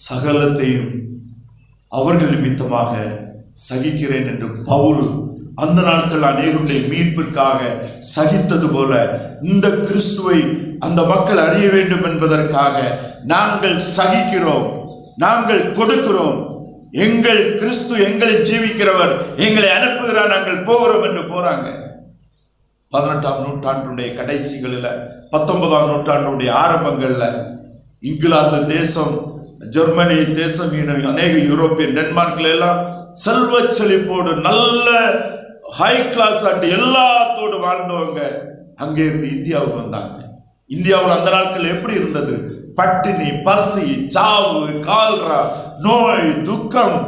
சகலத்தையும் அவர்கள் நிமித்தமாக சகிக்கிறேன் என்று பவுல் அந்த நாட்கள் அநேகருடைய மீட்பிற்காக சகித்தது போல இந்த கிறிஸ்துவை அந்த மக்கள் அறிய வேண்டும் என்பதற்காக நாங்கள் சகிக்கிறோம், நாங்கள் கொடுக்கிறோம். எங்கள் கிறிஸ்து எங்களை ஜீவிக்கிறவர், எங்களை அனுப்புகிறார், நாங்கள் போகிறோம் என்று போறாங்க. 18ஆம் நூற்றாண்டுடைய கடைசிகளில் 19ஆம் நூற்றாண்டுடைய ஆரம்பங்கள்ல இங்கிலாந்து தேசம், ஜெர்மனி தேசம், அநேக யூரோப்பியன் டென்மார்க்ல எல்லாம் செல்வ செழிப்போடு நல்ல ஹை கிளாஸ் ஆட்டு எல்லாத்தோடு வாழ்ந்தவங்க அங்கே இருந்து இந்தியாவுக்கு வந்தாங்க. இந்தியாவில் அந்த நாட்கள் எப்படி இருந்தது? பட்டினி, பசி, சாவு, கால்ரா, நோய், துக்கம்,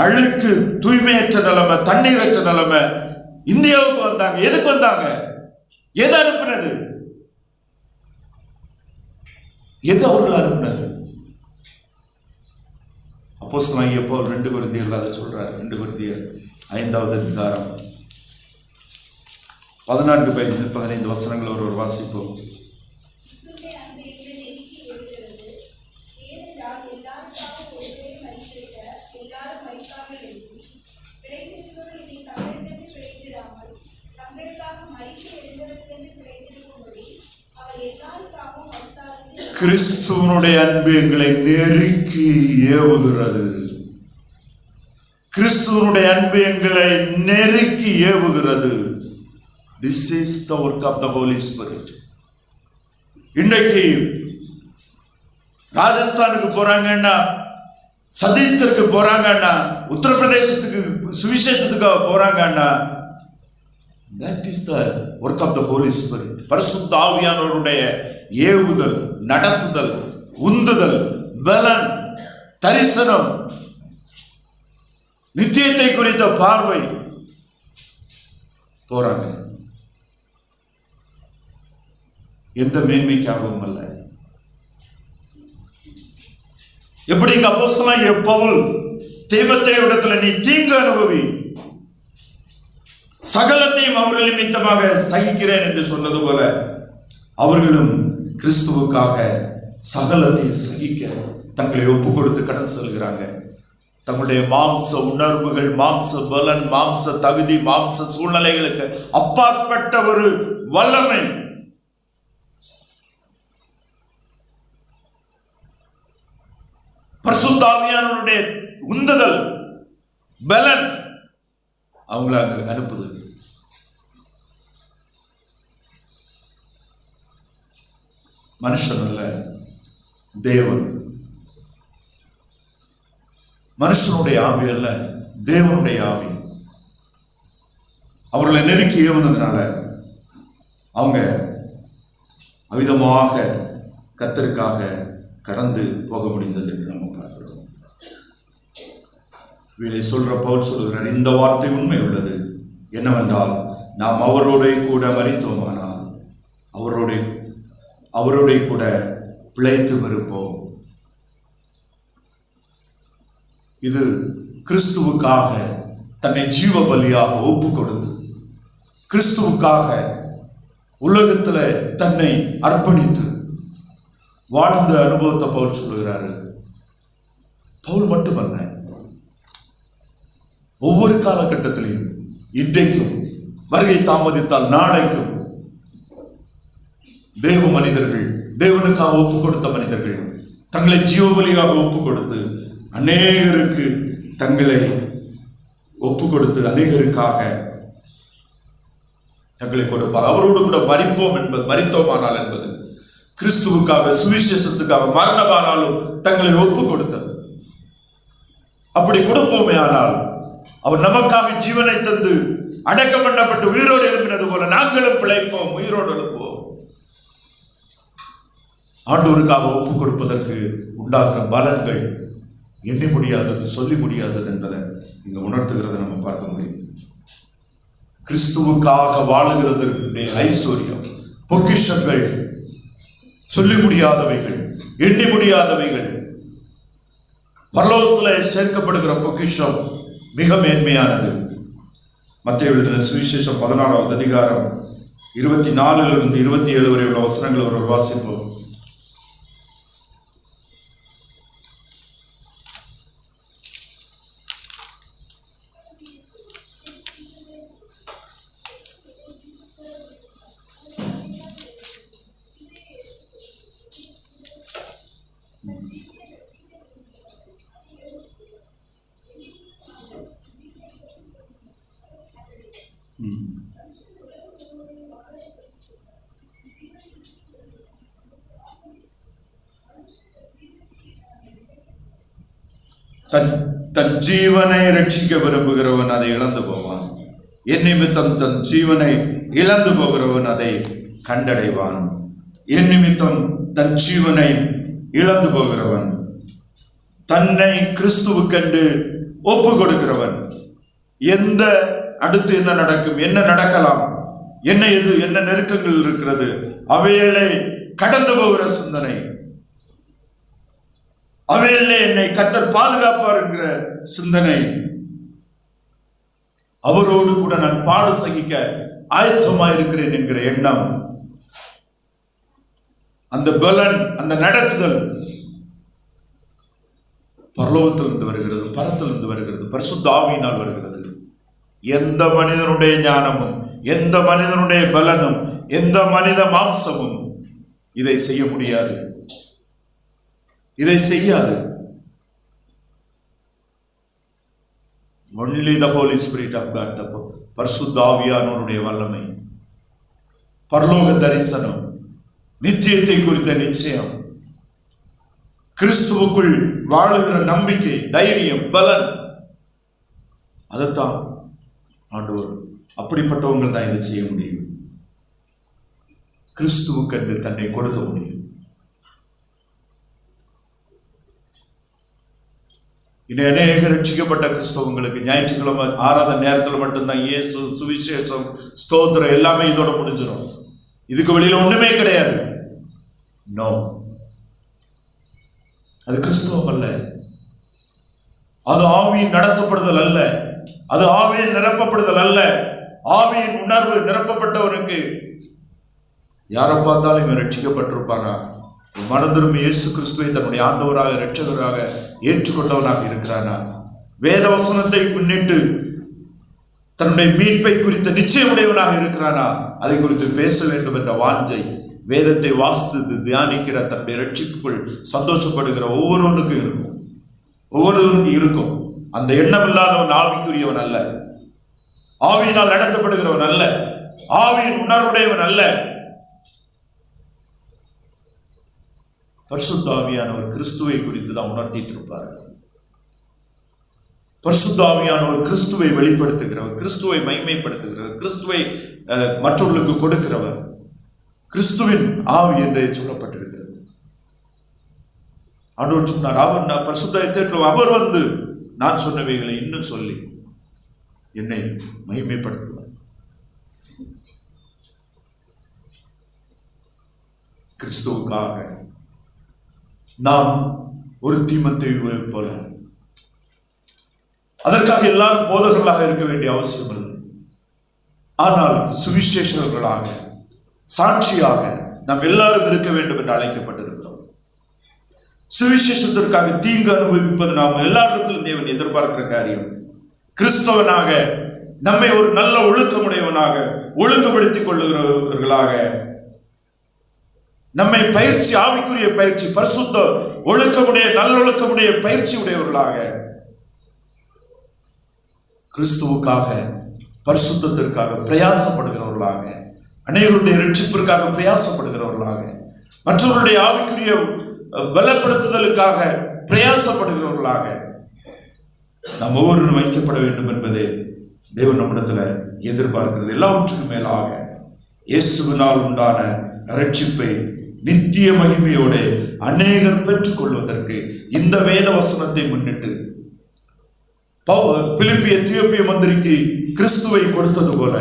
அழுக்கு, தூய்மையற்ற நிலைமை, தண்ணீரற்ற நிலைமை. இந்தியாவுக்கு வந்தாங்க. எதுக்கு வந்தாங்க? எது அனுப்பினது? எது அவர்கள் அனுப்பினார்? அப்போஸ்தலனாகிய பவுல் 2 கொரிந்தியர்ல அதை சொல்றாரு. 2 கொரிந்தியர் 5வது அதிகாரம் 14-15 வசனங்கள் ஒரு வாசிப்போம். கிறிஸ்துவனுடைய அன்பு எங்களை நெருக்கி ஏவுகிறது. கிறிஸ்துவனுடைய அன்பு எங்களை நெருக்கி ஏவுகிறது. This is the work of the Holy Spirit. இன்றைக்கு ராஜஸ்தானுக்கு போறாங்கன்னா, சத்தீஸ்கருக்கு போறாங்கன்னா, உத்தரப்பிரதேசத்துக்கு சுவிசேஷத்துக்கு போறாங்கன்னா, that is the work of the Holy Spirit. பரிசுத்த ஆவியானவருடைய ஏவுதல், நடத்துதல், உந்துதல், பலன், தரிசனம், நித்தியத்தை குறித்த பார்வை. போறாங்க. எந்த மேன்மைக்காகவும் அல்ல. எப்படி அப்போஸ்தலனாகிய பவுல் தீமோத்தேயுவிடத்துல நீ தீங்கு அனுபவி, சகலத்தையும் அவர்கள் நிமித்தமாக சகிக்கிறேன் என்று சொன்னது போல அவர்களும் கிறிஸ்துவுக்காக சகலத்தை சகிக்க தங்களை ஒப்பு கொடுத்து கடன் செல்கிறாங்க. தங்களுடைய மாம்ச உணர்வுகள், மாம்ச பலன், மாம்ச தகுதி, மாம்ச சூழ்நிலைகளுக்கு அப்பாற்பட்ட ஒரு வல்லமை, பரிசுத்த ஆவியானவருடைய உந்துதல், பலன் அவங்கள அனுப்புது. மனுஷன் அல்ல, தேவன். மனுஷனுடைய ஆவி அல்ல, தேவனுடைய ஆவி அவர்களை நெருக்கி ஏவுனதுனால அவங்க அவிதமாக கர்த்தருக்காக கடந்து போக முடிந்தது என்று நம்ம பார்க்கிறோம். இதை சொல்ற பவுல் சொல்கிறார், இந்த வார்த்தை உண்மை உள்ளது என்னவென்றால், நாம் அவரோட கூட மரித்தோமானால் அவரோட கூட பிழைத்து இருப்போம். இது கிறிஸ்துவுக்காக தன்னை ஜீவ பலியாக ஒப்பு கொடுத்து, கிறிஸ்துவுக்காக உலகத்துல தன்னை அர்ப்பணித்து வாழ்ந்த அனுபவத்தை பவுல் சொல்லுகிறாரு. பவுல் மட்டுமல்ல, ஒவ்வொரு காலகட்டத்திலையும், இன்றைக்கும், வருகை தாமதித்தால் நாளைக்கும் தேவ மனிதர்கள், தேவனுக்காக ஒப்பு கொடுத்த மனிதர்கள் தங்களை ஜீவபலியாக ஒப்பு கொடுத்து அநேகருக்கு தங்களை ஒப்பு கொடுத்து அநேகருக்காக தங்களை கொடுப்பார். அவரோடு கூட மரித்தோமானால் என்பது கிறிஸ்துவுக்காக, சுவிசேஷத்துக்காக மரணமானாலும் தங்களை ஒப்பு கொடுத்தது. அப்படி கொடுப்போமே ஆனால் அவர் நமக்காக ஜீவனை தந்து அடக்கம் பண்ணப்பட்டு உயிரோடு எழுப்பினது போல நாங்களும் பிழைப்போம், உயிரோடு எழுப்புவோம். ஆண்டவருக்காக ஒப்பு கொடுப்பதற்கு உண்டாகிற பலன்கள் எண்ணி முடியாதது, சொல்லி முடியாதது என்பதை இங்க உணர்த்துகிறத நம்ம பார்க்க முடியும். கிறிஸ்துவுக்காக வாழுகிறதற்கு ஐஸ்வர்யம், பொக்கிஷங்கள், சொல்லி முடியாதவைகள், எண்ணி முடியாதவைகள். பரலோகத்தில் சேர்க்கப்படுகிற பொக்கிஷம் மிக மேன்மையானது. மத்தேயு எழுதின சுவிசேஷம் 16வது அதிகாரம் 24 27 வரை உள்ள வசனங்கள் ஒரு வாசிப்போம். தன் ஜீவனை ரட்சிக்க விரும்புகிறவன் அதை இழந்து போவான். என் நிமித்தம் தன் ஜீவனை இழந்து போகிறவன் அதை கண்டடைவான். என் நிமித்தம் தன் ஜீவனை இழந்து போகிறவன், தன்னை கிறிஸ்துவுக்கென்று ஒப்பு கொடுக்கிறவன், எந்த அடுத்து என்ன நடக்கும், என்ன நடக்கலாம், என்ன நெருக்கங்கள் இருக்கிறது, அவைகளை கடந்து போகிற சிந்தனை, அவையிலே என்னை கர்த்தர் பாதுகாப்பார் என்கிற சிந்தனை, அவரோடு கூட நான் பாடு சகிக்க ஆயத்தமாயிருக்கிறேன் என்கிற எண்ணம், அந்த பலன், அந்த நடத்துதல் பரலோகத்திலிருந்து வருகிறது, பரத்திலிருந்து வருகிறது, பரிசுத்த ஆவியினால் வருகிறது. எந்த மனிதனுடைய ஞானமும், எந்த மனிதனுடைய பலனும், எந்த மனித மாம்சமும் இதை செய்ய முடியாது, இதை செய்யாது. Only the Holy Spirit of God, பரிசுத்த ஆவியானவருடைய வல்லமை, பரலோக தரிசனம், நித்தியத்தை குறித்த நிச்சயம், கிறிஸ்துவுக்குள் வாழுகிற நம்பிக்கை, தைரியம், பலன், அதைத்தான் ஆண்டவர், அப்படிப்பட்டவங்க தான் இதை செய்ய முடியும். கிறிஸ்துவுக்கு என்று தன்னை கொடுக்க முடியும். இன்னும் அநேக ரட்சிக்கப்பட்ட கிறிஸ்தவங்களுக்கு ஞாயிற்றுக்கிழமை ஆராதனை நேரத்தில் மட்டும்தான் இயேசு, சுவிசேஷம், ஸ்தோத்திரம் எல்லாமே இதோட முடிஞ்சிடும். இதுக்கு வெளியில ஒண்ணுமே கிடையாது. நோ, அது கிறிஸ்தவம் அல்ல, அது ஆவியின் நடத்தப்படுதல் அல்ல, அது ஆவியின் நிரப்பப்படுதல் அல்ல. ஆவியின் உணர்வு நிரப்பப்பட்டவனுக்கு யாரை பார்த்தாலும் இவன் ரட்சிக்கப்பட்டிருப்பானா, மனதிரும்பி இயேசு கிறிஸ்துவை தன்னுடைய ஆண்டவராக இரட்சகராக ஏற்றுக்கொண்டவனாக இருக்கிறானா, வேத வசனத்தை முன்னிட்டு தன்னுடைய மீட்பை குறித்த நிச்சயமுடையவனாக இருக்கிறானா, அதை குறித்து பேச வேண்டும் என்ற வாஞ்சை, வேதத்தை வாசித்து தியானிக்கிற, தன்னுடைய ரட்சிப்புக்குள் சந்தோஷப்படுகிற ஒவ்வொருவனுக்கும் இருக்கும், ஒவ்வொருவனுக்கும் இருக்கும். அந்த எண்ணம் இல்லாதவன் ஆவிக்குரியவன் அல்ல, ஆவியினால் நடத்தப்படுகிறவன் அல்ல, ஆவியின் உணர்வுடையவன் அல்ல. பரிசுத்த ஆவியானவர் கிறிஸ்துவை குறித்து தான் உணர்த்திட்டு இருப்பார். பரிசுத்த ஆவியானவர் கிறிஸ்துவை வெளிப்படுத்துகிறவர், கிறிஸ்துவை மகிமைப்படுத்துகிறவர், கிறிஸ்துவை மற்றவர்களுக்கு கொடுக்கிறவர், கிறிஸ்துவின் ஆவி என்று சொல்லப்பட்டிருக்கிறது. ஆண்டவர் சொன்னார், அவர் பரிசுத்த அவர் வந்து நான் சொன்னவைகளை இன்னும் சொல்லி என்னை மகிமைப்படுத்துவார். கிறிஸ்துவுக்காக நாம் ஒரு தீமோத்தேயுவை போல, அதற்காக எல்லாரும் போதகர்களாக இருக்க வேண்டிய அவசியம் இல்லை. ஆனால் சுவிசேஷகர்களாக, சாட்சியாக நாம் எல்லாரும் இருக்க வேண்டும் என்று அழைக்கப்பட்டிருக்கிறோம். சுவிசேஷத்திற்காக தீங்கு அனுபவிப்பது நாம் எல்லாரிடத்திலும் தேவன் எதிர்பார்க்கிற காரியம். கிறிஸ்தவனாக நம்மை ஒரு நல்ல ஒழுக்கமுடையவனாக ஒழுங்குபடுத்திக் கொள்ளுகிறவர்களாக, நம்மை பயிற்சி, ஆவிக்குரிய பயிற்சி, பரிசுத்த ஒழுக்கமுடைய நல்லொழுக்கமுடைய பயிற்சி உடையவர்களாக, கிறிஸ்துவுக்காக பரிசுத்தத்திற்காக பிரயாசப்படுகிறவர்களாக, அநேகருடைய ரட்சிப்பிற்காக பிரயாசப்படுகிறவர்களாக, மற்றவருடைய ஆவிக்குரிய பலப்படுத்துதலுக்காக பிரயாசப்படுகிறவர்களாக நாம் ஒவ்வொருவரும் வைக்கப்பட வேண்டும் என்பதே தேவன் நம்மிடத்துல எதிர்பார்க்கிறது. எல்லாவற்றுக்கும் மேலாக இயேசுவினால் உண்டான ரட்சிப்பை நித்திய மகிமையோட அநேகர் பெற்றுக் கொள்வதற்கு இந்த வேத வசனத்தை முன்னிட்டு பிலிப்பிய எத்தியோப்பிய மந்திரிக்கு கிறிஸ்துவை கொடுத்தது போல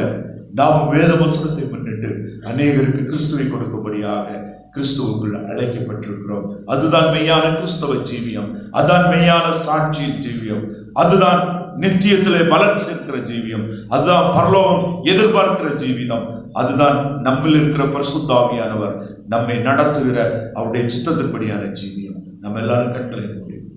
நாம் வேத வசனத்தை முன்னிட்டு அநேகருக்கு கிறிஸ்துவை கொடுக்கும்படியாக கிறிஸ்துவுக்குள் அழைக்கப்பட்டிருக்கிறோம். அதுதான் மெய்யான கிறிஸ்தவ ஜீவியம், அதுதான் மெய்யான சாட்சியின் ஜீவியம், அதுதான் நித்தியத்திலே பலன் சேர்க்கிற ஜீவியம், அதுதான் பரலோகம் எதிர்பார்க்கிற ஜீவிதம், அதுதான் நம்மில் இருக்கிற பரிசுத்த ஆவியானவர் நம்மை நடத்துகிற அவருடைய சித்தத்தின்படியான ஜீவியம். நம்ம எல்லாரும் கட்டளை முடியும்.